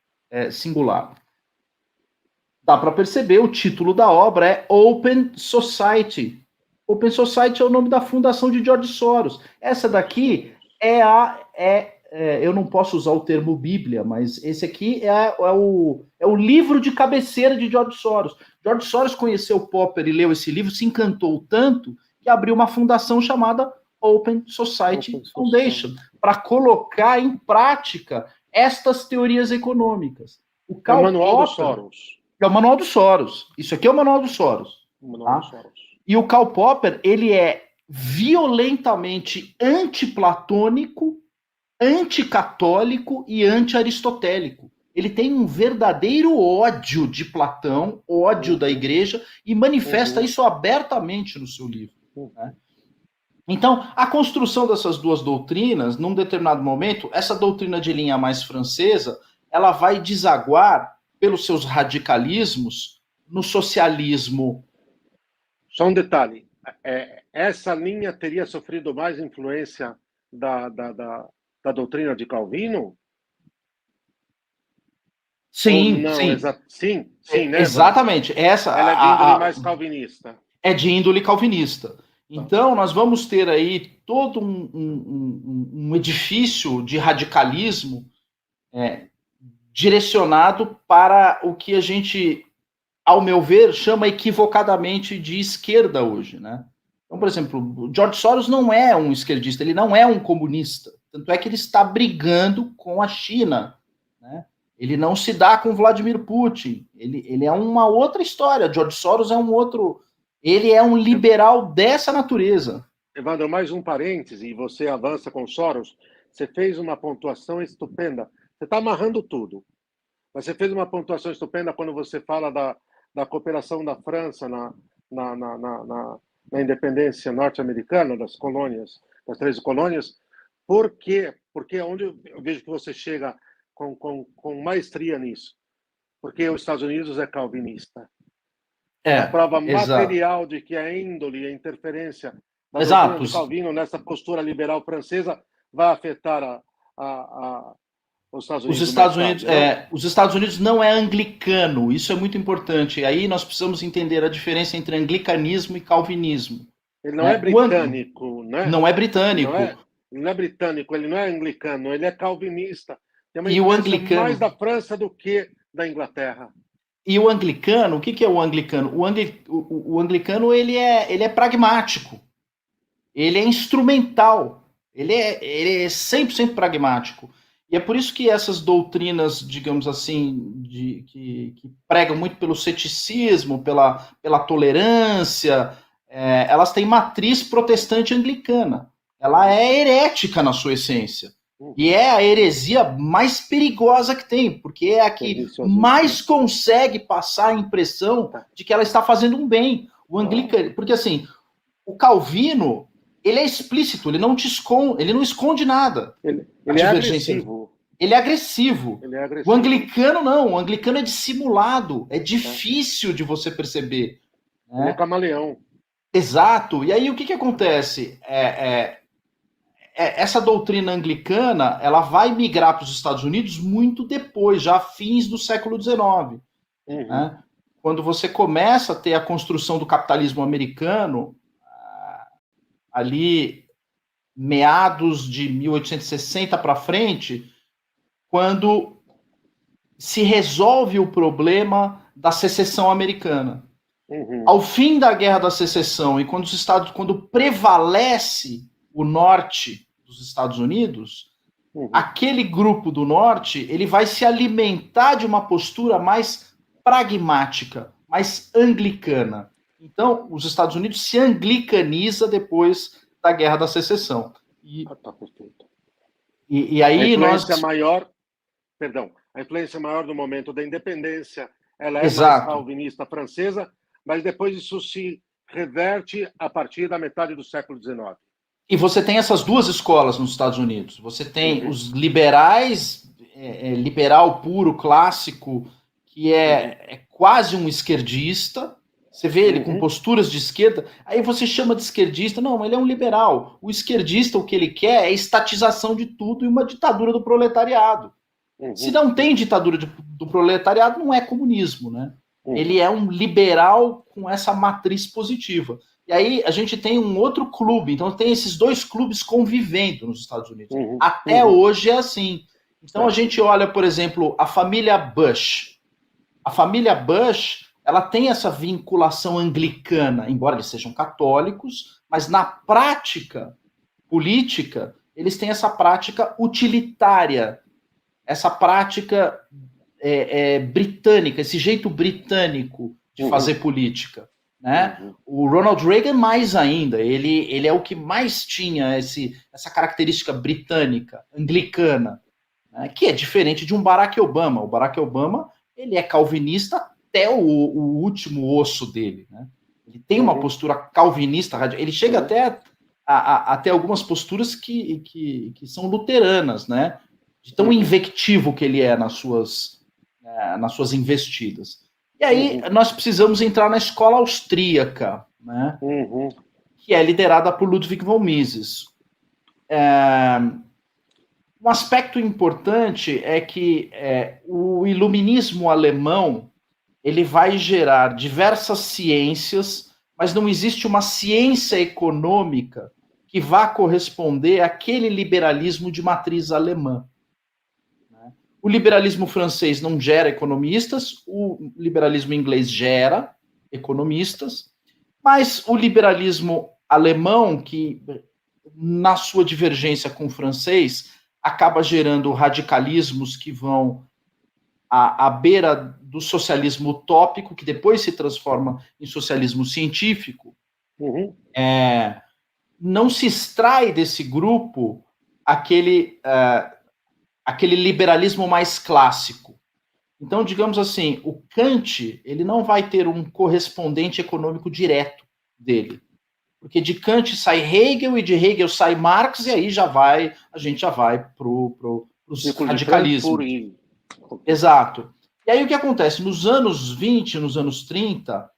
singular. Dá para perceber, o título da obra é Open Society. Open Society é o nome da fundação de George Soros. Essa daqui eu não posso usar o termo Bíblia, mas esse aqui é o livro de cabeceira de George Soros. George Soros conheceu Popper e leu esse livro, se encantou tanto, que abriu uma fundação chamada Open Society Foundation, para colocar em prática estas teorias econômicas. O Manual do Soros. É o Manual do Soros. Isso aqui é o Manual do Soros. Manual do Soros. E o Karl Popper, ele é violentamente antiplatônico, anticatólico e anti-aristotélico. Ele tem um verdadeiro ódio de Platão, ódio da igreja, e manifesta isso abertamente no seu livro. Né? Então, a construção dessas 2 doutrinas, num determinado momento, essa doutrina de linha mais francesa, ela vai desaguar, pelos seus radicalismos, no socialismo. Só um detalhe, essa linha teria sofrido mais influência da doutrina de Calvino? Sim, sim, né? Exatamente. Ela é de índole mais calvinista. É de índole calvinista. Então, nós vamos ter aí todo um edifício de radicalismo direcionado para o que a gente, ao meu ver, chama equivocadamente de esquerda hoje, né? Então, por exemplo, George Soros não é um esquerdista, ele não é um comunista. Tanto é que ele está brigando com a China, né? Ele não se dá com Vladimir Putin. Ele é uma outra história. George Soros é um outro... Ele é um liberal dessa natureza. Evandro, mais um parêntese, e você avança com Soros. Você fez uma pontuação estupenda. Você está amarrando tudo. Mas você fez uma pontuação estupenda quando você fala da cooperação da França na independência norte-americana, das colônias, das 13 colônias. Por quê? Porque onde eu vejo que você chega com maestria nisso. Porque os Estados Unidos é calvinista. A prova material de que a índole, a interferência da doutrina de Calvino nessa postura liberal francesa vai afetar os Estados Unidos. Os Estados Unidos não é anglicano, isso é muito importante. E aí nós precisamos entender a diferença entre anglicanismo e calvinismo. Ele não é britânico, né? Não é britânico. Ele não é britânico, ele não é anglicano, ele é calvinista. Tem uma influência mais da França do que da Inglaterra. E o anglicano, o que é o anglicano? O anglicano ele é pragmático, ele é instrumental, ele é 100% pragmático. E é por isso que essas doutrinas, digamos assim, que pregam muito pelo ceticismo, pela tolerância, elas têm matriz protestante anglicana. ela é herética na sua essência. E é a heresia mais perigosa que tem, porque é a que mais consegue passar a impressão de que ela está fazendo um bem. O anglicano, porque assim, o Calvino, ele é explícito, ele não esconde nada. Ele é agressivo. Ele é agressivo. O anglicano não, o anglicano é dissimulado, é difícil de você perceber. Ele é camaleão. Exato. E aí o que acontece? Essa doutrina anglicana, ela vai migrar para os Estados Unidos muito depois, já fins do século XIX. Né? Quando você começa a ter a construção do capitalismo americano, ali meados de 1860 para frente, quando se resolve o problema da secessão americana. Ao fim da Guerra da Secessão e quando prevalece o norte dos Estados Unidos, aquele grupo do norte ele vai se alimentar de uma postura mais pragmática, mais anglicana. Então, os Estados Unidos se anglicaniza depois da Guerra da Secessão. E aí a influência maior do momento da independência, ela é mais calvinista francesa, mas depois isso se reverte a partir da metade do século XIX. E você tem essas duas escolas nos Estados Unidos. Você tem os liberais, liberal puro, clássico, que é quase um esquerdista. Você vê ele com posturas de esquerda, aí você chama de esquerdista. Não, ele é um liberal. O esquerdista, o que ele quer é estatização de tudo e uma ditadura do proletariado. Se não tem ditadura do proletariado, não é comunismo, né? Ele é um liberal com essa matriz positiva. E aí a gente tem um outro clube, então tem esses dois clubes convivendo nos Estados Unidos. Até hoje é assim. Então a gente olha, por exemplo, a família Bush. A família Bush, ela tem essa vinculação anglicana, embora eles sejam católicos, mas na prática política, eles têm essa prática utilitária, essa prática britânica, esse jeito britânico de fazer política. Né? O Ronald Reagan mais ainda, ele é o que mais tinha essa característica britânica, anglicana, né? Que é diferente de um Barack Obama. O Barack Obama ele é calvinista até o último osso dele. Né? Ele tem uma postura calvinista, ele chega até a ter algumas posturas que são luteranas, né? De tão invectivo que ele é nas suas investidas. E aí nós precisamos entrar na escola austríaca, né? Que é liderada por Ludwig von Mises. Um aspecto importante é que o iluminismo alemão ele vai gerar diversas ciências, mas não existe uma ciência econômica que vá corresponder àquele liberalismo de matriz alemã. O liberalismo francês não gera economistas, o liberalismo inglês gera economistas, mas o liberalismo alemão, que na sua divergência com o francês, acaba gerando radicalismos que vão à beira do socialismo utópico, que depois se transforma em socialismo científico, não se extrai desse grupo aquele liberalismo mais clássico. Então, digamos assim, o Kant ele não vai ter um correspondente econômico direto dele. Porque de Kant sai Hegel e de Hegel sai Marx, e aí a gente já vai para o radicalismo. Exato. E aí o que acontece? Nos anos 20, nos anos 30,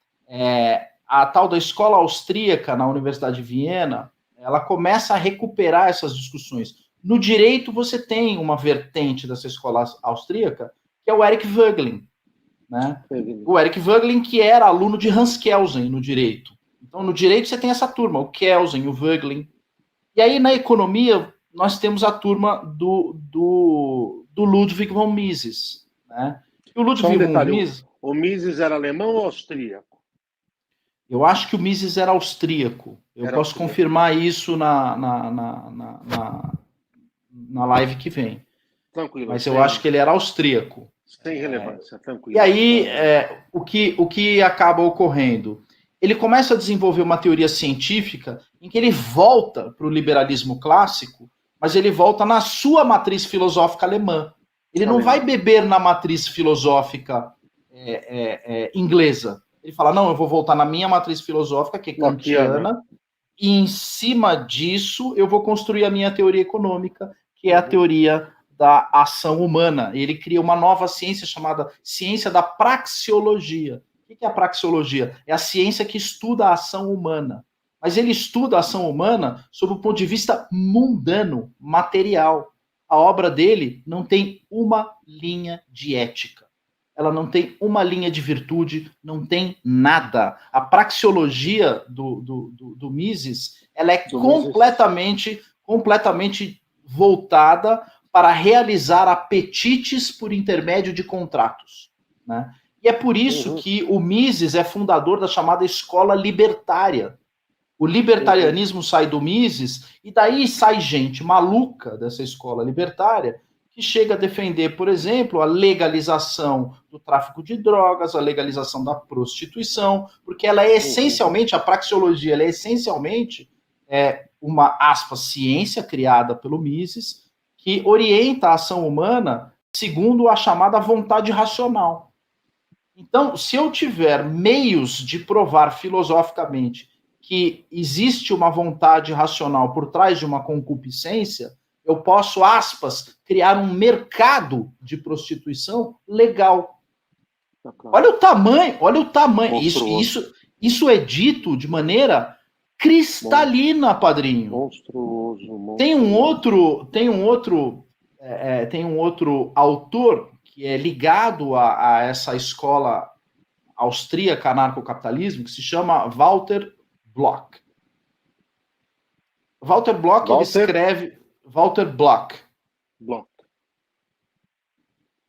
a tal da escola austríaca na Universidade de Viena, ela começa a recuperar essas discussões. No direito, você tem uma vertente dessa escola austríaca, que é o Eric Voegelin. Né? O Eric Voegelin, que era aluno de Hans Kelsen no direito. Então, no direito, você tem essa turma, o Kelsen, o Voegelin. E aí, na economia, nós temos a turma do Ludwig von Mises. Né? E o Ludwig von Mises... O Mises era alemão ou austríaco? Eu acho que o Mises era austríaco. Eu posso confirmar isso na live que vem. Tranquilo. Mas eu acho que ele era austríaco. Sem relevância, tranquilo. E aí, o que acaba ocorrendo? ele começa a desenvolver uma teoria científica em que ele volta para o liberalismo clássico, mas ele volta na sua matriz filosófica alemã. Ele não vai beber na matriz filosófica inglesa. Ele fala, não, eu vou voltar na minha matriz filosófica, que é kantiana, e em cima disso eu vou construir a minha teoria econômica, que é a teoria da ação humana. Ele cria uma nova ciência chamada ciência da praxeologia. O que é a praxeologia? É a ciência que estuda a ação humana. Mas ele estuda a ação humana sob o ponto de vista mundano, material. A obra dele não tem uma linha de ética. Ela não tem uma linha de virtude, não tem nada. A praxeologia do Mises, ela é completamente voltada para realizar apetites por intermédio de contratos, né? E é por isso que o Mises é fundador da chamada escola libertária. O libertarianismo sai do Mises, e daí sai gente maluca dessa escola libertária que chega a defender, por exemplo, a legalização do tráfico de drogas, a legalização da prostituição, porque ela é essencialmente, a praxeologia, ela é essencialmente uma, aspas, ciência criada pelo Mises, que orienta a ação humana segundo a chamada vontade racional. Então, se eu tiver meios de provar filosoficamente que existe uma vontade racional por trás de uma concupiscência, eu posso, aspas, criar um mercado de prostituição legal. Olha o tamanho. Isso é dito de maneira cristalina, padrinho. Monstruoso. Tem um outro autor que é ligado a essa escola austríaca anarcocapitalismo, que se chama Walter Block. Walter Block.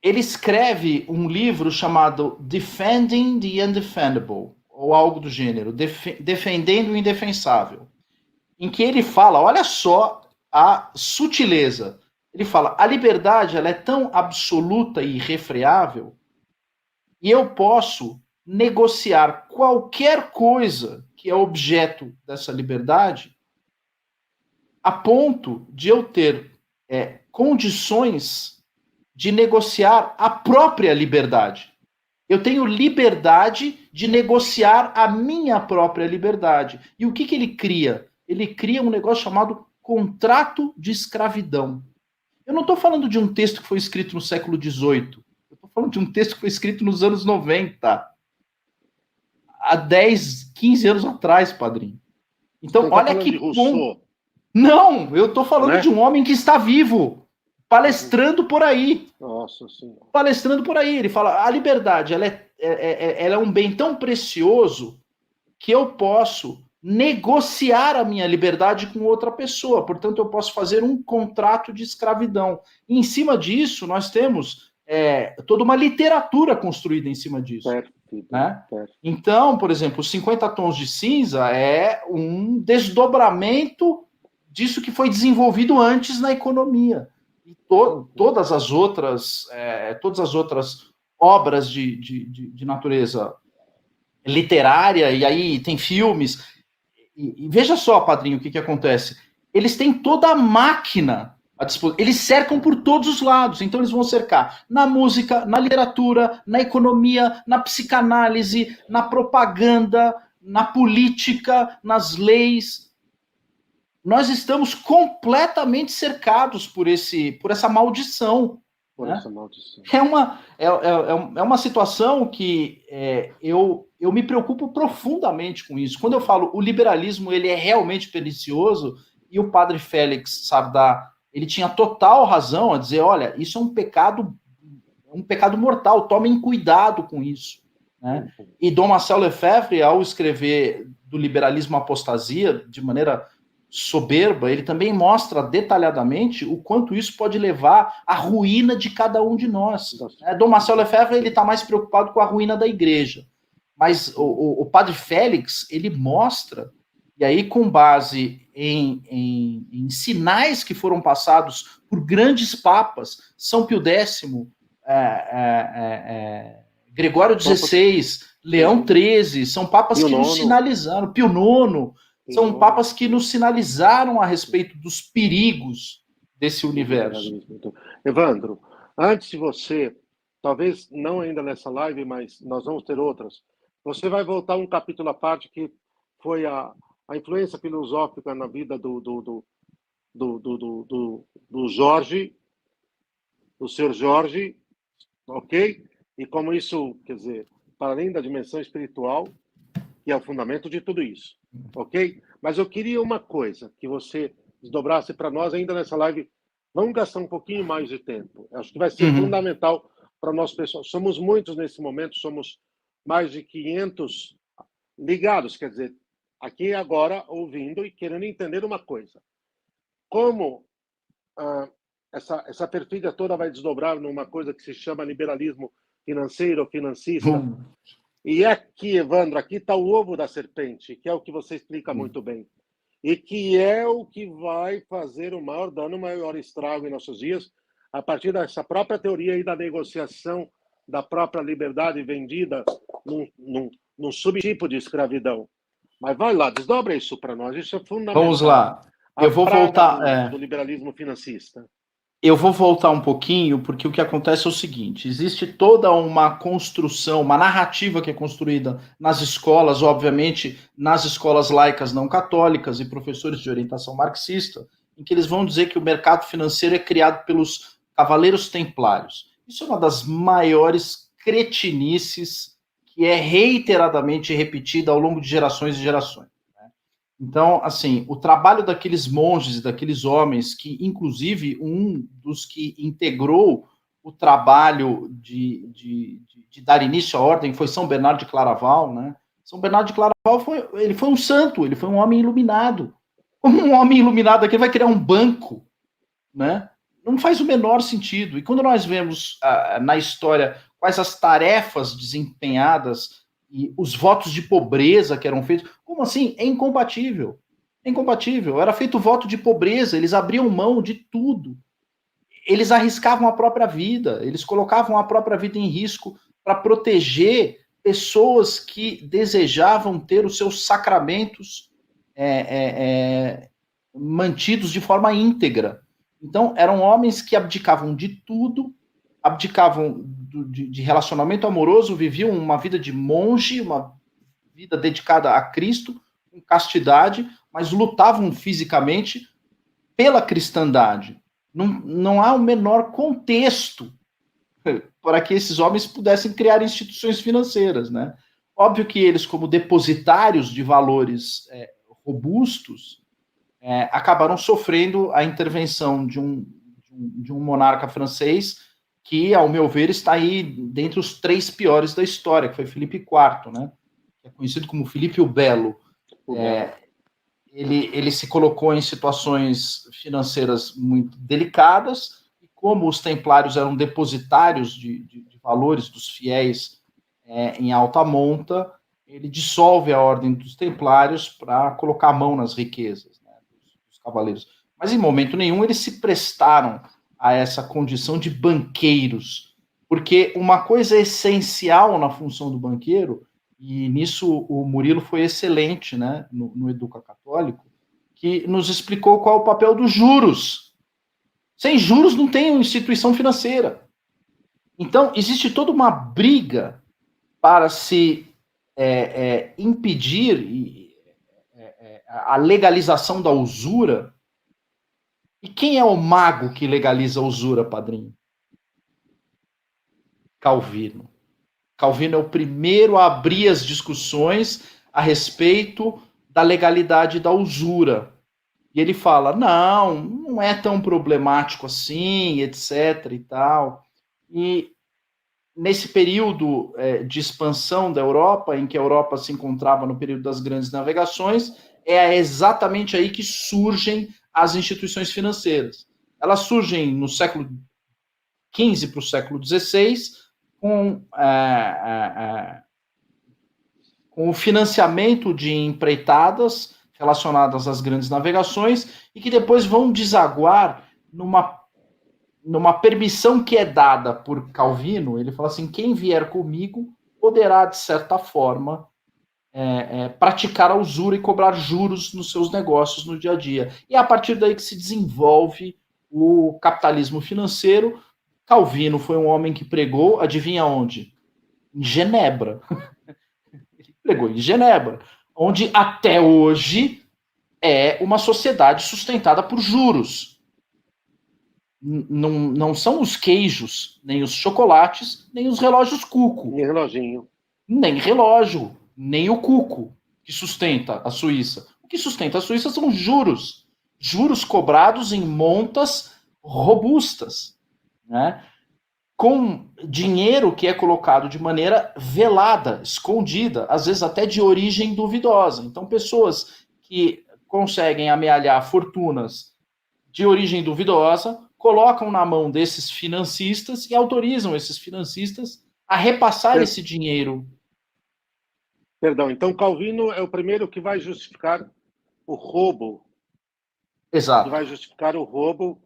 Ele escreve um livro chamado Defending the Undefendable, ou algo do gênero, Defendendo o Indefensável, em que ele fala, olha só a sutileza, ele fala, a liberdade ela é tão absoluta e irrefreável, e eu posso negociar qualquer coisa que é objeto dessa liberdade, a ponto de eu ter condições de negociar a própria liberdade. Eu tenho liberdade de negociar a minha própria liberdade. E o que ele cria? Ele cria um negócio chamado contrato de escravidão. Eu não estou falando de um texto que foi escrito no século XVIII. Eu estou falando de um texto que foi escrito nos anos 90. Há 10, 15 anos atrás, padrinho. Então, olha que ponto. Não, eu estou falando de um homem que está vivo, palestrando por aí. Nossa Senhora. Palestrando por aí. Ele fala, a liberdade ela é um bem tão precioso que eu posso negociar a minha liberdade com outra pessoa. Portanto, eu posso fazer um contrato de escravidão. E em cima disso, nós temos toda uma literatura construída em cima disso. Né? Então, por exemplo, os 50 Tons de Cinza é um desdobramento disso que foi desenvolvido antes na economia. E todas as outras obras de natureza literária, e aí tem filmes. E veja só, padrinho, o que acontece. Eles têm toda a máquina à disposição. Eles cercam por todos os lados. Então eles vão cercar na música, na literatura, na economia, na psicanálise, na propaganda, na política, nas leis. Nós estamos completamente cercados por essa maldição. Essa maldição. É uma situação que eu me preocupo profundamente com isso. Quando eu falo o liberalismo ele é realmente pernicioso, e o padre Félix Sardá, ele tinha total razão a dizer, olha, isso é um pecado mortal, tomem cuidado com isso. Né? E Dom Marcel Lefebvre, ao escrever do liberalismo apostasia, de maneira soberba, ele também mostra detalhadamente o quanto isso pode levar à ruína de cada um de nós. Dom Marcel Lefebvre ele está mais preocupado com a ruína da igreja, mas o padre Félix ele mostra, e aí com base em sinais que foram passados por grandes papas, São Pio X, Gregório XVI, Leão XIII, são papas que nos sinalizaram, Pio IX, são papas que nos sinalizaram a respeito dos perigos desse universo. Evandro, antes de você, talvez não ainda nessa live, mas nós vamos ter outras, você vai voltar um capítulo à parte que foi a influência filosófica na vida do Jorge, do Sr. Jorge, ok? E como isso, quer dizer, para além da dimensão espiritual, que é o fundamento de tudo isso, ok? Mas eu queria uma coisa, que você desdobrasse para nós ainda nessa live. Vamos gastar um pouquinho mais de tempo. Acho que vai ser fundamental para nós, pessoal. Somos muitos nesse momento, somos mais de 500 ligados, quer dizer, aqui agora ouvindo e querendo entender uma coisa. Como essa perfídia toda vai desdobrar numa coisa que se chama liberalismo financeiro ou financista. E aqui, Evandro, aqui está o ovo da serpente, que é o que você explica muito bem. E que é o que vai fazer o maior dano, o maior estrago em nossos dias, a partir dessa própria teoria aí da negociação da própria liberdade vendida num subtipo de escravidão. Mas vai lá, desdobra isso para nós, isso é fundamental. Vamos lá. Eu vou voltar do liberalismo financista. Eu vou voltar um pouquinho, porque o que acontece é o seguinte: existe toda uma construção, uma narrativa que é construída nas escolas, obviamente, nas escolas laicas não católicas e professores de orientação marxista, em que eles vão dizer que o mercado financeiro é criado pelos cavaleiros templários. Isso é uma das maiores cretinices que é reiteradamente repetida ao longo de gerações e gerações. Então, assim, o trabalho daqueles monges e daqueles homens, que inclusive um dos que integrou o trabalho de dar início à ordem foi São Bernardo de Claraval, né? São Bernardo de Claraval foi um santo, ele foi um homem iluminado. Como um homem iluminado aqui vai criar um banco, né? Não faz o menor sentido. E quando nós vemos na história quais as tarefas desempenhadas e os votos de pobreza que eram feitos, como assim? É incompatível. É incompatível. Era feito voto de pobreza, eles abriam mão de tudo. Eles arriscavam a própria vida, eles colocavam a própria vida em risco para proteger pessoas que desejavam ter os seus sacramentos mantidos de forma íntegra. Então, eram homens que abdicavam de tudo, abdicavam de relacionamento amoroso, viviam uma vida de monge, uma vida dedicada a Cristo, com castidade, mas lutavam fisicamente pela cristandade. Não há o menor contexto para que esses homens pudessem criar instituições financeiras, né? Óbvio que eles, como depositários de valores robustos, acabaram sofrendo a intervenção de um monarca francês que, ao meu ver, está aí dentre os 3 piores da história, que foi Filipe IV, né? Que é conhecido como Filipe o Belo. Ele se colocou em situações financeiras muito delicadas, e como os templários eram depositários de valores dos fiéis em alta monta, ele dissolve a ordem dos templários para colocar a mão nas riquezas, né, dos cavaleiros. Mas em momento nenhum eles se prestaram a essa condição de banqueiros, porque uma coisa essencial na função do banqueiro, e nisso o Murilo foi excelente, né, no Educa Católico, que nos explicou qual é o papel dos juros. Sem juros não tem uma instituição financeira. Então, existe toda uma briga para se impedir a legalização da usura. E quem é o mago que legaliza a usura, padrinho? Calvino. Calvino é o primeiro a abrir as discussões a respeito da legalidade da usura. E ele fala, não é tão problemático assim, etc. e tal. E nesse período de expansão da Europa, em que a Europa se encontrava no período das grandes navegações, é exatamente aí que surgem as instituições financeiras. Elas surgem no século XV para o século XVI, com o financiamento de empreitadas relacionadas às grandes navegações e que depois vão desaguar numa permissão que é dada por Calvino, ele fala assim, quem vier comigo poderá, de certa forma, praticar a usura e cobrar juros nos seus negócios no dia a dia. E é a partir daí que se desenvolve o capitalismo financeiro. Calvino foi um homem que pregou, adivinha onde? Em Genebra. Ele pregou em Genebra, onde até hoje é uma sociedade sustentada por juros. Não são os queijos, nem os chocolates, nem os relógios cuco. Nem reloginho. Nem relógio, nem o cuco que sustenta a Suíça. O que sustenta a Suíça são juros. Juros cobrados em montas robustas, né? Com dinheiro que é colocado de maneira velada, escondida, às vezes até de origem duvidosa. Então, pessoas que conseguem amealhar fortunas de origem duvidosa colocam na mão desses financistas e autorizam esses financistas a repassar esse dinheiro. Perdão, então Calvino é o primeiro que vai justificar o roubo. Exato. Que vai justificar o roubo,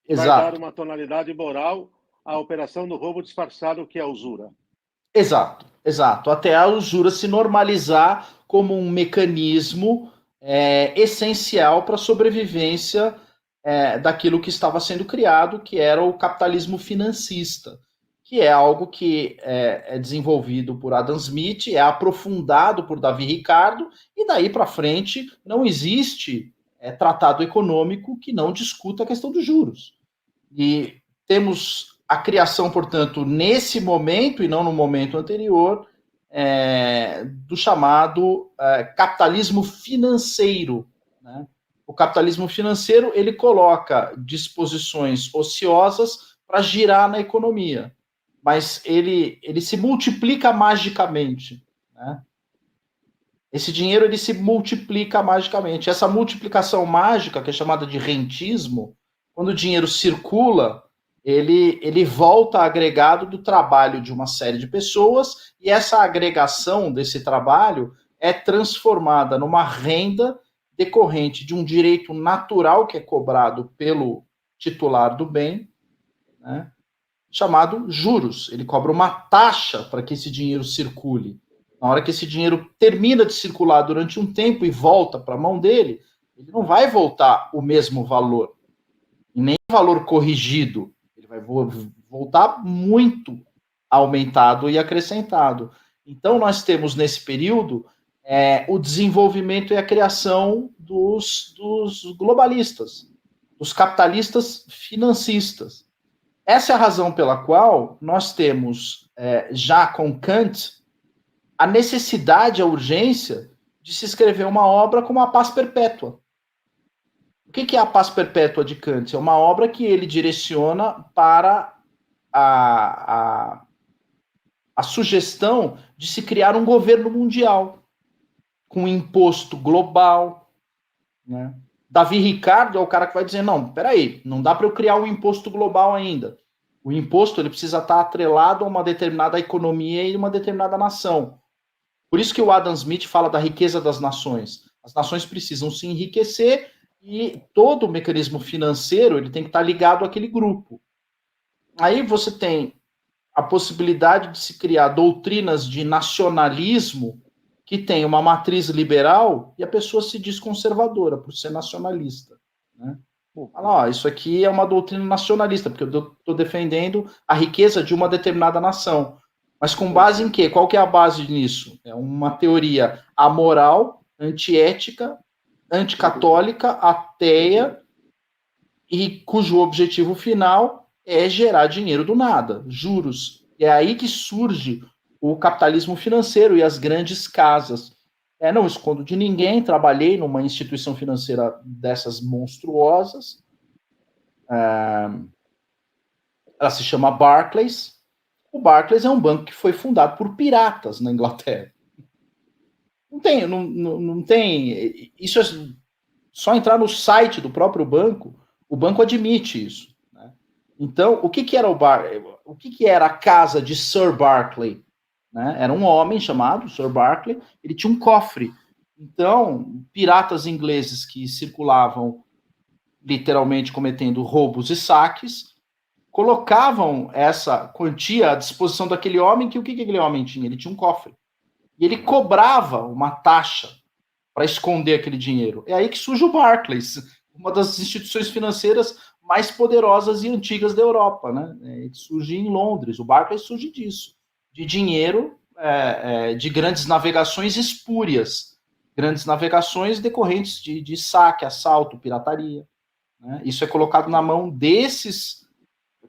Exato. vai dar uma tonalidade moral à operação do roubo disfarçado, que é a usura. Exato, exato. Até a usura se normalizar como um mecanismo essencial para a sobrevivência daquilo que estava sendo criado, que era o capitalismo financista, que é algo que é desenvolvido por Adam Smith, é aprofundado por Davi Ricardo, e daí para frente não existe tratado econômico que não discuta a questão dos juros. E temos a criação, portanto, nesse momento, e não no momento anterior, do chamado capitalismo financeiro, né? O capitalismo financeiro, ele coloca disposições ociosas para girar na economia, mas ele se multiplica magicamente, né? Esse dinheiro, ele se multiplica magicamente. Essa multiplicação mágica, que é chamada de rentismo, quando o dinheiro circula, ele volta agregado do trabalho de uma série de pessoas, e essa agregação desse trabalho é transformada numa renda decorrente de um direito natural que é cobrado pelo titular do bem, né, chamado juros. Ele cobra uma taxa para que esse dinheiro circule. Na hora que esse dinheiro termina de circular durante um tempo e volta para a mão dele, ele não vai voltar o mesmo valor, e nem o valor corrigido. Ele vai voltar muito aumentado e acrescentado. Então, nós temos nesse período o desenvolvimento e a criação dos globalistas, dos capitalistas financistas. Essa é a razão pela qual nós temos, já com Kant, a necessidade, a urgência de se escrever uma obra como a Paz Perpétua. O que é a Paz Perpétua de Kant? É uma obra que ele direciona para a sugestão de se criar um governo mundial, com um imposto global, né? Davi Ricardo é o cara que vai dizer, não, peraí, não dá para eu criar um imposto global ainda. O imposto ele precisa estar atrelado a uma determinada economia e uma determinada nação. Por isso que o Adam Smith fala da riqueza das nações. As nações precisam se enriquecer e todo o mecanismo financeiro ele tem que estar ligado àquele grupo. Aí você tem a possibilidade de se criar doutrinas de nacionalismo que tem uma matriz liberal e a pessoa se diz conservadora por ser nacionalista, né? Fala, isso aqui é uma doutrina nacionalista, porque eu estou defendendo a riqueza de uma determinada nação. Mas com base em quê? Qual que é a base nisso? É uma teoria amoral, antiética, anticatólica, ateia, e cujo objetivo final é gerar dinheiro do nada, juros. E é aí que surge o capitalismo financeiro e as grandes casas. Não escondo de ninguém, trabalhei numa instituição financeira dessas monstruosas. Ela se chama Barclays. O Barclays é um banco que foi fundado por piratas na Inglaterra. Não tem. Isso é só entrar no site do próprio banco, o banco admite isso, né? Então, o que era o que era a casa de Sir Barclay? Né? Era um homem chamado Sir Barclay, ele tinha um cofre. Então, piratas ingleses que circulavam literalmente cometendo roubos e saques, colocavam essa quantia à disposição daquele homem, que o que aquele homem tinha? Ele tinha um cofre. E ele cobrava uma taxa para esconder aquele dinheiro. É aí que surge o Barclays, uma das instituições financeiras mais poderosas e antigas da Europa, né? Ele surge em Londres. O Barclays surge disso, de dinheiro de grandes navegações espúrias, grandes navegações decorrentes de saque, assalto, pirataria. Né? Isso é colocado na mão desses.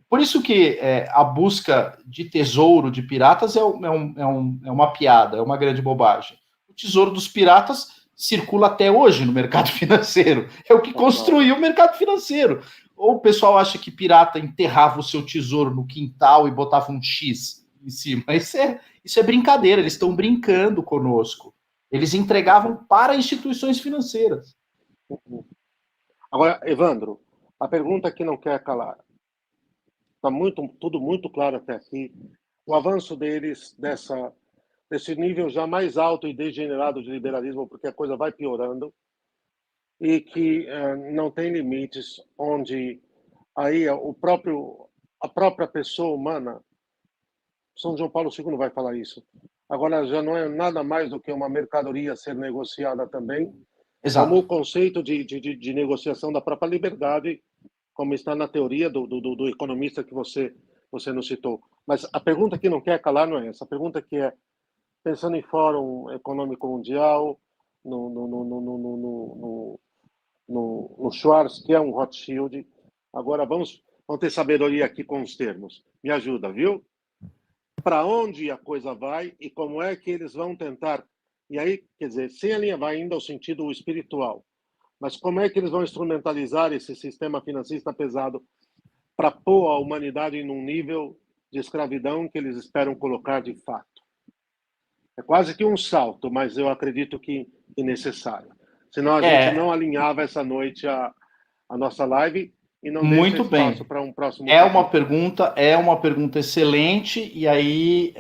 Por isso que a busca de tesouro de piratas é uma piada, é uma grande bobagem. O tesouro dos piratas circula até hoje no mercado financeiro. É o que construiu o mercado financeiro. Ou o pessoal acha que pirata enterrava o seu tesouro no quintal e botava um X em cima. Isso é brincadeira, eles estão brincando conosco. Eles entregavam para instituições financeiras. Agora, Evandro, a pergunta que não quer calar. Está tudo muito claro até aqui. O avanço deles desse nível já mais alto e degenerado de liberalismo, porque a coisa vai piorando, e que não tem limites, onde aí a própria pessoa humana, São João Paulo II vai falar isso, agora já não é nada mais do que uma mercadoria a ser negociada também, Exato. como o conceito de negociação da própria liberdade, como está na teoria do economista que você nos citou. Mas a pergunta que não quer calar não é essa. A pergunta que é, pensando em Fórum Econômico Mundial, no Schwarz, que é um Rothschild, agora vamos ter sabedoria aqui com os termos. Me ajuda, viu? Para onde a coisa vai e como é que eles vão tentar... E aí, quer dizer, sem alinhavar ainda o sentido espiritual, mas como é que eles vão instrumentalizar esse sistema financista pesado para pôr a humanidade em um nível de escravidão que eles esperam colocar de fato? É quase que um salto, mas eu acredito que é necessário. Senão a gente não alinhava essa noite a nossa live e não deixa espaço para um próximo capítulo. É uma pergunta excelente, e aí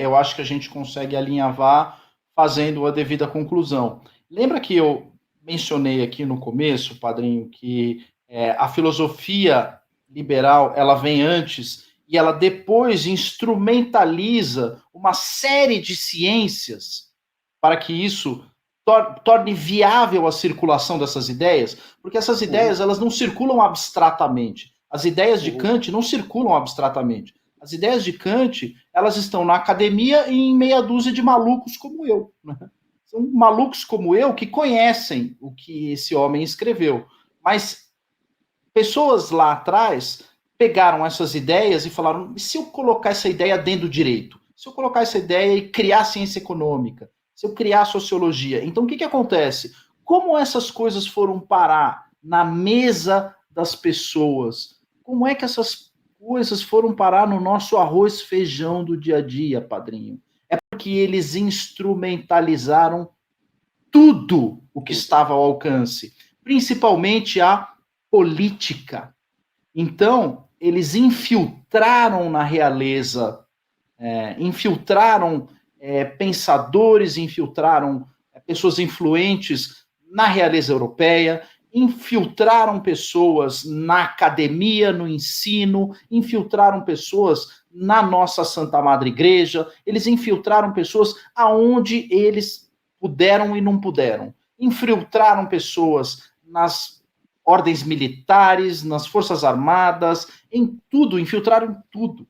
eu acho que a gente consegue alinhavar fazendo a devida conclusão. Lembra que eu mencionei aqui no começo, Padrinho, que a filosofia liberal ela vem antes e ela depois instrumentaliza uma série de ciências para que isso torne viável a circulação dessas ideias, porque essas ideias elas não circulam abstratamente. As ideias de Kant não circulam abstratamente. As ideias de Kant, elas estão na academia e em meia dúzia de malucos como eu. Né? São malucos como eu que conhecem o que esse homem escreveu. Mas pessoas lá atrás pegaram essas ideias e falaram, e se eu colocar essa ideia dentro do direito? Se eu colocar essa ideia e criar ciência econômica? Se eu criar sociologia? Então, o que acontece? Como essas coisas foram parar na mesa das pessoas? Como é que essas coisas foram parar no nosso arroz e feijão do dia a dia, Padrinho? É porque eles instrumentalizaram tudo o que estava ao alcance, principalmente a política. Então, eles infiltraram na realeza, infiltraram pensadores, infiltraram pessoas influentes na realeza europeia, infiltraram pessoas na academia, no ensino, infiltraram pessoas na nossa Santa Madre Igreja, eles infiltraram pessoas aonde eles puderam e não puderam. Infiltraram pessoas nas ordens militares, nas forças armadas, em tudo, infiltraram tudo.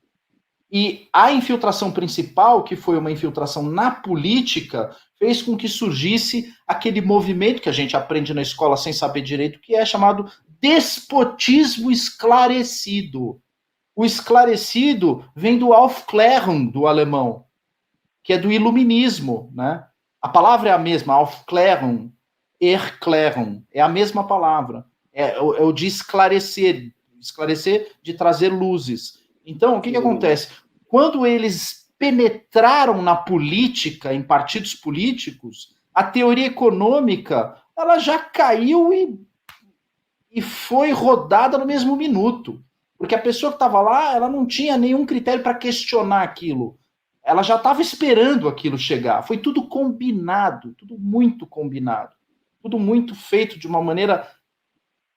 E a infiltração principal, que foi uma infiltração na política, fez com que surgisse aquele movimento que a gente aprende na escola sem saber direito, que é chamado despotismo esclarecido. O esclarecido vem do Aufklärung, do alemão, que é do iluminismo, né? A palavra é a mesma, Aufklärung, Erklärung, é a mesma palavra. É o de esclarecer, de trazer luzes. Então, o que acontece? Quando eles penetraram na política, em partidos políticos, a teoria econômica ela já caiu e foi rodada no mesmo minuto. Porque a pessoa que estava lá, ela não tinha nenhum critério para questionar aquilo. Ela já estava esperando aquilo chegar. Foi tudo combinado, tudo muito combinado. Tudo muito feito de uma maneira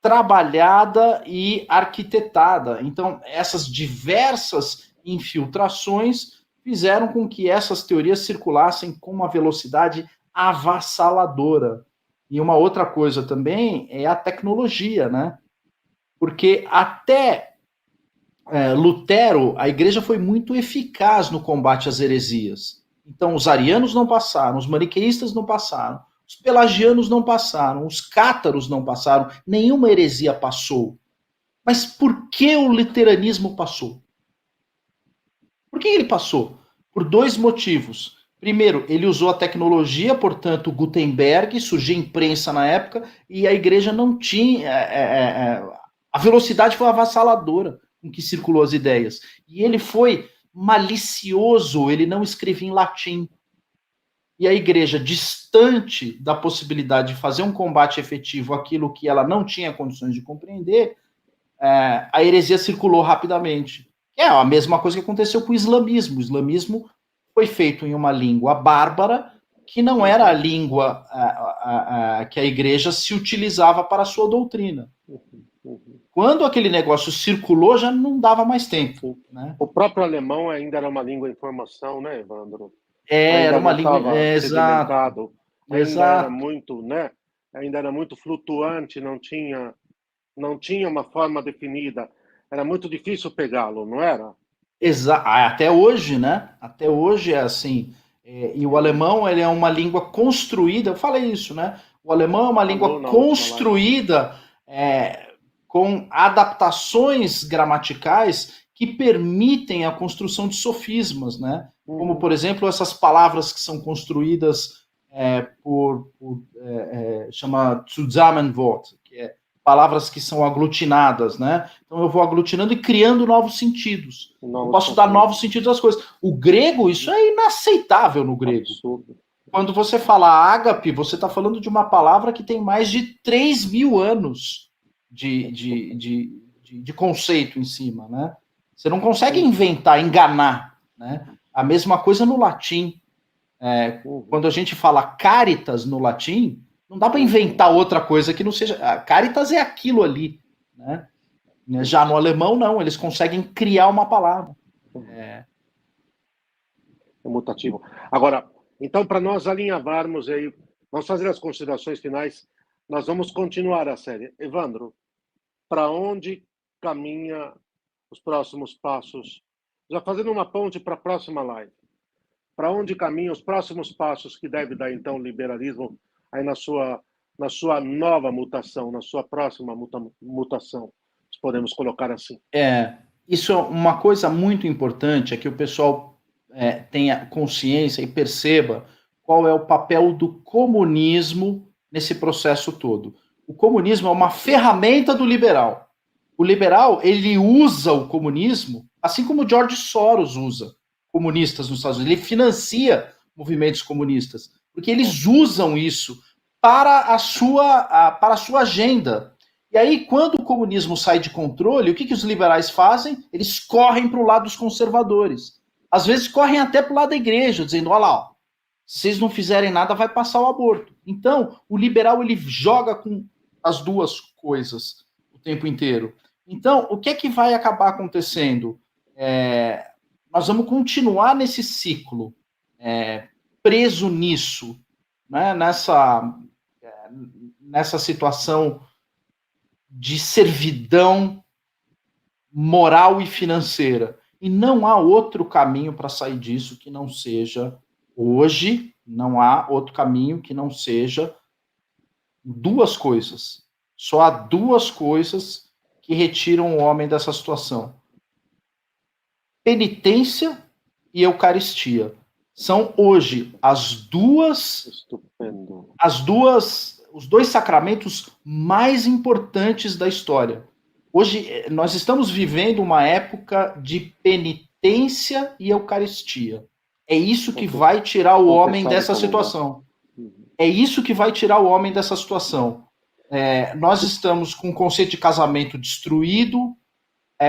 trabalhada e arquitetada. Então, essas diversas infiltrações fizeram com que essas teorias circulassem com uma velocidade avassaladora. E uma outra coisa também é a tecnologia, né? Porque até Lutero, a igreja foi muito eficaz no combate às heresias. Então, os arianos não passaram, os maniqueístas não passaram, os pelagianos não passaram, os cátaros não passaram, nenhuma heresia passou. Mas por que o luteranismo passou? Por que ele passou? Por dois motivos. Primeiro, ele usou a tecnologia, portanto, Gutenberg, surgiu imprensa na época, e a igreja não tinha. A velocidade foi avassaladora com que circulou as ideias. E ele foi malicioso, ele não escrevia em latim. E a igreja, distante da possibilidade de fazer um combate efetivo àquilo que ela não tinha condições de compreender, a heresia circulou rapidamente. É a mesma coisa que aconteceu com o islamismo. O islamismo foi feito em uma língua bárbara que não era a língua que a igreja se utilizava para a sua doutrina. Quando aquele negócio circulou, já não dava mais tempo. Né? O próprio alemão ainda era uma língua em formação, né, Evandro? Era uma língua... Exato. Ainda era muito, né? Ainda era muito flutuante, não tinha uma forma definida. Era muito difícil pegá-lo, não era? Até hoje, né? Até hoje é assim. E o alemão, ele é uma língua construída, eu falei isso, né? O alemão é uma língua construída com adaptações gramaticais que permitem a construção de sofismas, né? Como, por exemplo, essas palavras que são construídas chama Zusammenwort, que é palavras que são aglutinadas, né? Então eu vou aglutinando e criando novos sentidos. Eu posso dar novos sentidos às coisas. O grego, isso é inaceitável no grego. Absurdo. Quando você fala ágape, você está falando de uma palavra que tem mais de 3.000 anos de conceito em cima, né? Você não consegue inventar, enganar, né? A mesma coisa no latim. Quando a gente fala caritas no latim, não dá para inventar outra coisa que não seja... Caritas é aquilo ali, né? Já no alemão, não. Eles conseguem criar uma palavra. É mutativo. Agora, então, para nós alinhavarmos aí, vamos fazer as considerações finais, nós vamos continuar a série. Evandro, para onde caminha os próximos passos? Já fazendo uma ponte para a próxima live. Para onde caminham os próximos passos que deve dar, então, o liberalismo aí na sua nova mutação, na sua próxima mutação, se podemos colocar assim? Isso é uma coisa muito importante, é que o pessoal tenha consciência e perceba qual é o papel do comunismo nesse processo todo. O comunismo é uma ferramenta do liberal. O liberal, ele usa o comunismo, assim como o George Soros usa comunistas nos Estados Unidos. Ele financia movimentos comunistas, porque eles usam isso para a sua agenda. E aí, quando o comunismo sai de controle, o que os liberais fazem? Eles correm para o lado dos conservadores. Às vezes correm até para o lado da igreja, dizendo, olha lá, se vocês não fizerem nada, vai passar o aborto. Então, o liberal, ele joga com as duas coisas o tempo inteiro. Então, o que é que vai acabar acontecendo? Nós vamos continuar nesse ciclo, preso nisso, né? Nessa situação de servidão moral e financeira. E não há outro caminho para sair disso que não seja, hoje, não há outro caminho que não seja duas coisas. Só há duas coisas que retiram o homem dessa situação: penitência e eucaristia. São hoje os dois sacramentos mais importantes da história. Hoje nós estamos vivendo uma época de penitência e eucaristia. É isso que vai tirar o homem dessa situação. É isso que vai tirar o homem dessa situação. Nós estamos com o conceito de casamento destruído,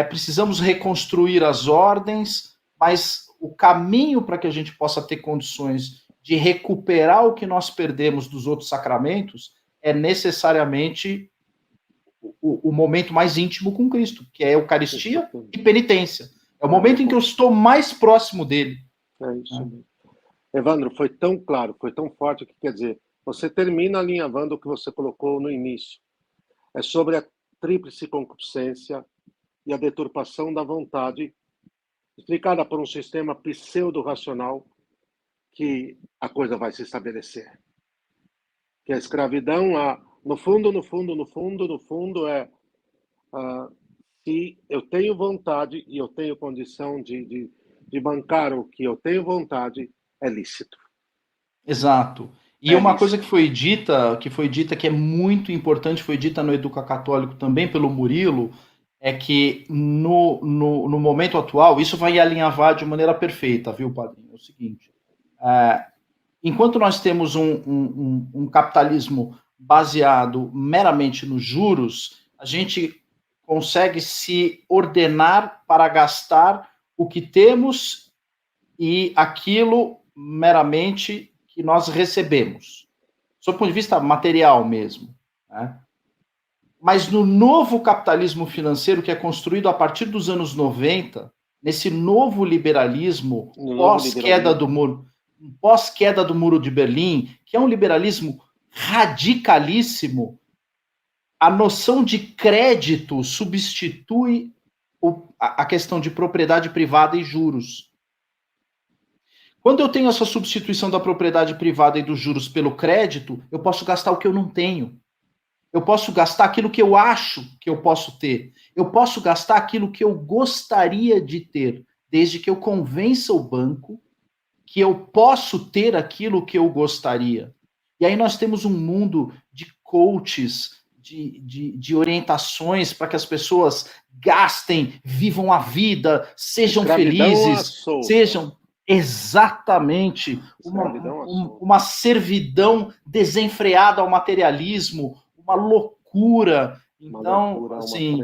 precisamos reconstruir as ordens, mas o caminho para que a gente possa ter condições de recuperar o que nós perdemos dos outros sacramentos é necessariamente o momento mais íntimo com Cristo, que é Eucaristia e penitência. É o momento em que eu estou mais próximo dele. É isso mesmo. Evandro, foi tão claro, foi tão forte, que quer dizer, você termina alinhavando o que você colocou no início. É sobre a tríplice concupiscência e a deturpação da vontade, explicada por um sistema pseudo-racional, que a coisa vai se estabelecer. Que a escravidão, no fundo, se eu tenho vontade e eu tenho condição de bancar o que eu tenho vontade, é lícito. Exato. E uma coisa que foi dita que é muito importante, foi dita no Educa Católico também pelo Murilo, é que no momento atual, isso vai alinhavar de maneira perfeita, viu, padrinho? É o seguinte, enquanto nós temos um capitalismo baseado meramente nos juros, a gente consegue se ordenar para gastar o que temos e aquilo meramente que nós recebemos, sob o ponto de vista material mesmo, né? Mas no novo capitalismo financeiro, que é construído a partir dos anos 90, nesse novo liberalismo, pós-queda do Muro de Berlim, que é um liberalismo radicalíssimo, a noção de crédito substitui a questão de propriedade privada e juros. Quando eu tenho essa substituição da propriedade privada e dos juros pelo crédito, eu posso gastar o que eu não tenho. Eu posso gastar aquilo que eu acho que eu posso ter. Eu posso gastar aquilo que eu gostaria de ter, desde que eu convença o banco que eu posso ter aquilo que eu gostaria. E aí nós temos um mundo de coaches, de orientações para que as pessoas gastem, vivam a vida, sejam felizes, sejam... Exatamente, uma servidão desenfreada ao materialismo, uma loucura. Então, assim,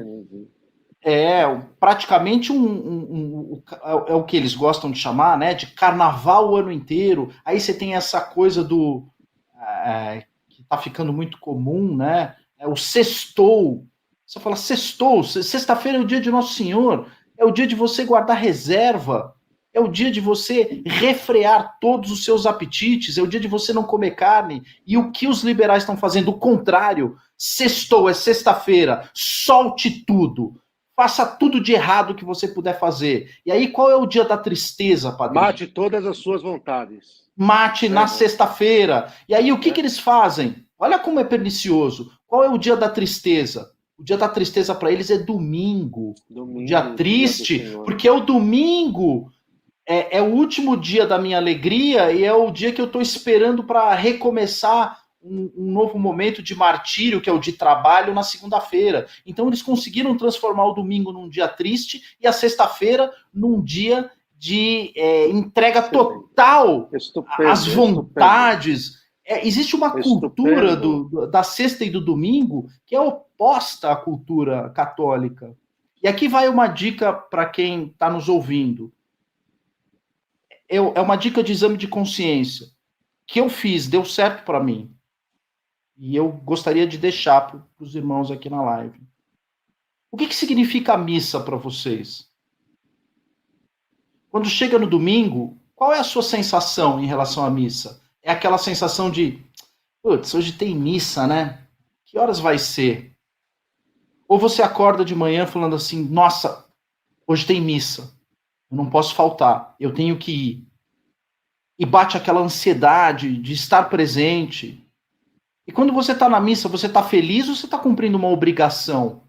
praticamente é o que eles gostam de chamar, né, de carnaval o ano inteiro. Aí você tem essa coisa que está ficando muito comum, né, o sextou. Você fala, sextou, sexta-feira é o dia de Nosso Senhor, é o dia de você guardar reserva, é o dia de você refrear todos os seus apetites, é o dia de você não comer carne. E o que os liberais estão fazendo? O contrário. Sextou, é sexta-feira, solte tudo. Faça tudo de errado que você puder fazer. E aí, qual é o dia da tristeza, padrinho? Mate todas as suas vontades. Mate na sexta-feira. E aí, o que eles fazem? Olha como é pernicioso. Qual é o dia da tristeza? O dia da tristeza para eles é domingo. O dia triste, porque é o domingo... É o último dia da minha alegria e é o dia que eu estou esperando para recomeçar um novo momento de martírio, que é o de trabalho, na segunda-feira. Então eles conseguiram transformar o domingo num dia triste e a sexta-feira num dia de entrega total às vontades. Existe uma cultura da sexta e do domingo que é oposta à cultura católica. E aqui vai uma dica para quem está nos ouvindo. É uma dica de exame de consciência que eu fiz, deu certo para mim. E eu gostaria de deixar para os irmãos aqui na live. O que significa a missa para vocês? Quando chega no domingo, qual é a sua sensação em relação à missa? É aquela sensação de, putz, hoje tem missa, né? Que horas vai ser? Ou você acorda de manhã falando assim, nossa, hoje tem missa. Eu não posso faltar, eu tenho que ir. E bate aquela ansiedade de estar presente. E quando você está na missa, você está feliz ou você está cumprindo uma obrigação?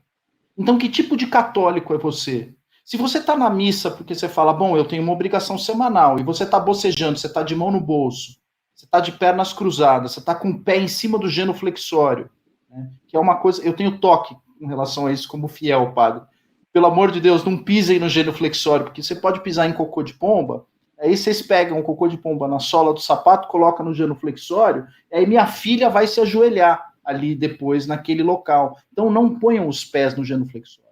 Então, que tipo de católico é você? Se você está na missa porque você fala, bom, eu tenho uma obrigação semanal, e você está bocejando, você está de mão no bolso, você está de pernas cruzadas, você está com o pé em cima do genuflexório, né? Que é uma coisa, eu tenho toque em relação a isso como fiel, padre. Pelo amor de Deus, não pisem no genuflexório, porque você pode pisar em cocô de pomba, aí vocês pegam o cocô de pomba na sola do sapato, colocam no genuflexório, e aí minha filha vai se ajoelhar ali depois, naquele local. Então não ponham os pés no genuflexório.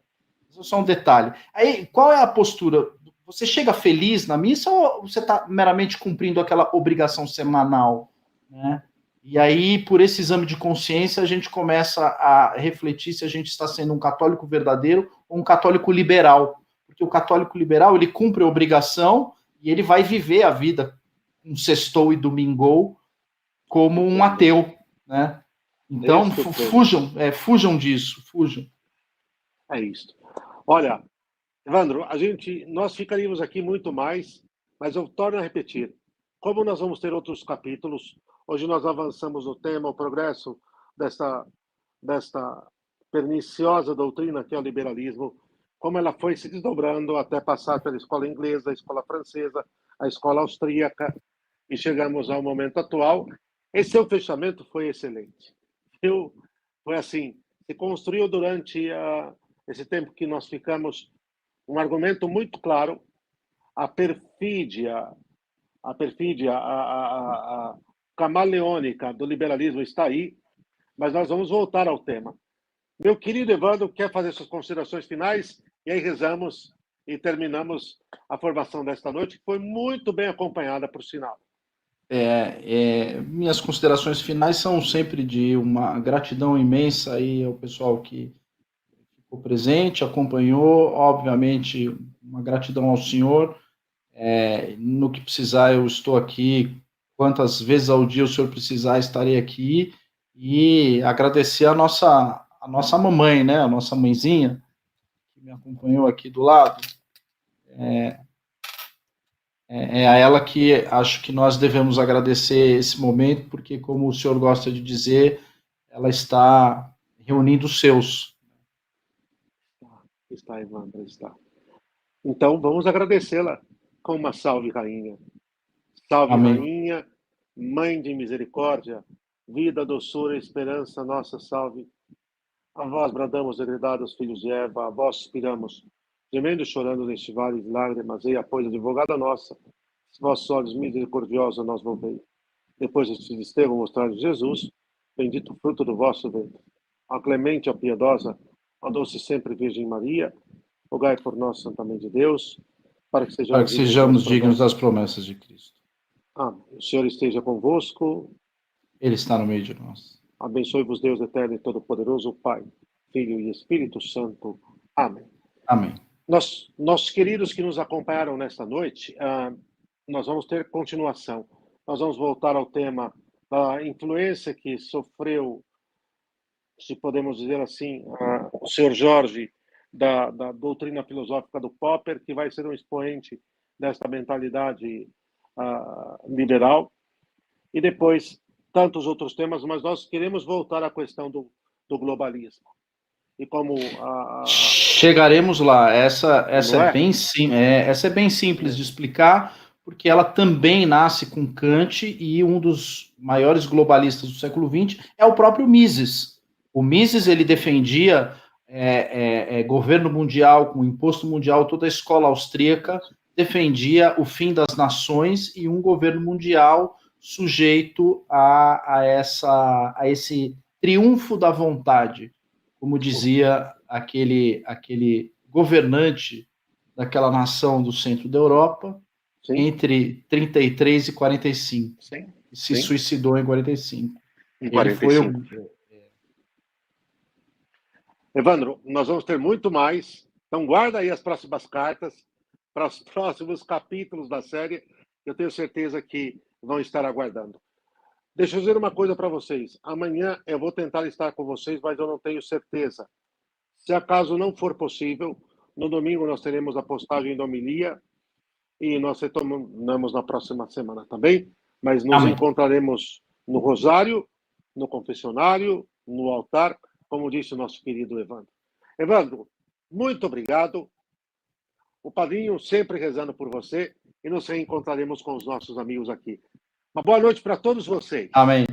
Isso é só um detalhe. Aí, qual é a postura? Você chega feliz na missa ou você está meramente cumprindo aquela obrigação semanal, né? E aí, por esse exame de consciência, a gente começa a refletir se a gente está sendo um católico verdadeiro ou um católico liberal. Porque o católico liberal, ele cumpre a obrigação e ele vai viver a vida um sextou e domingou como um ateu, né? Então, fujam disso, fujam. É isso. Olha, Evandro, nós ficaríamos aqui muito mais, mas eu torno a repetir. Como nós vamos ter outros capítulos, hoje nós avançamos no tema, o progresso desta perniciosa doutrina que é o liberalismo, como ela foi se desdobrando até passar pela escola inglesa, a escola francesa, a escola austríaca, e chegamos ao momento atual. Esse seu fechamento foi excelente. Foi assim, se construiu durante esse tempo que nós ficamos um argumento muito claro, a perfídia camaleônica do liberalismo está aí, mas nós vamos voltar ao tema. Meu querido Evandro, quer fazer suas considerações finais? E aí rezamos e terminamos a formação desta noite, que foi muito bem acompanhada, por sinal. Minhas considerações finais são sempre de uma gratidão imensa aí ao pessoal que ficou presente, acompanhou, obviamente, uma gratidão ao senhor. No que precisar, eu estou aqui. Quantas vezes ao dia o senhor precisar, estarei aqui. E agradecer a nossa mamãe, né? A nossa mãezinha, que me acompanhou aqui do lado. É a ela que acho que nós devemos agradecer esse momento, porque, como o senhor gosta de dizer, ela está reunindo os seus. Está, Evandro, está. Então, vamos agradecê-la com uma salve, rainha. Salve, Amém. rainha, mãe de misericórdia, vida, doçura, esperança, nossa salve. A vós bradamos, heredados filhos de Eva, a vós suspiramos, gemendo e chorando neste vale de lágrimas, e após a advogada nossa, vossos olhos misericordiosos nós volvei. Depois de se desterro mostrar Jesus, bendito o fruto do vosso ventre. A clemente, a piedosa, a doce sempre Virgem Maria, rogai por nós, Santa Mãe de Deus, para que sejamos dignos das promessas de Cristo. Amém. O Senhor esteja convosco. Ele está no meio de nós. Abençoe-vos Deus eterno e todo-poderoso, Pai, Filho e Espírito Santo. Amém. Amém. Nossos queridos que nos acompanharam nesta noite, nós vamos ter continuação. Nós vamos voltar ao tema da influência que sofreu, se podemos dizer assim, o senhor Jorge, da doutrina filosófica do Popper, que vai ser um expoente desta mentalidade liberal. E depois, tantos outros temas, mas nós queremos voltar à questão do globalismo. E como chegaremos lá. Essa é bem essa é bem simples de explicar, porque ela também nasce com Kant, e um dos maiores globalistas do século XX é o próprio Mises. O Mises, ele defendia governo mundial, com imposto mundial. Toda a escola austríaca defendia o fim das nações e um governo mundial sujeito a esse triunfo da vontade, como dizia aquele governante daquela nação do centro da Europa, sim, entre 33 e 45, sim, e se suicidou em 45. Em 45. Evandro, nós vamos ter muito mais, então guarda aí as próximas cartas para os próximos capítulos da série. Eu tenho certeza que vão estar aguardando. Deixa eu dizer uma coisa para vocês. Amanhã eu vou tentar estar com vocês, mas eu não tenho certeza. Se acaso não for possível, no domingo nós teremos a postagem da homilia e nós retornamos na próxima semana também. Mas nos encontraremos no rosário, no confessionário, no altar, como disse o nosso querido Evandro. Evandro, muito obrigado. O padrinho sempre rezando por você, e nos reencontraremos com os nossos amigos aqui. Uma boa noite para todos vocês. Amém.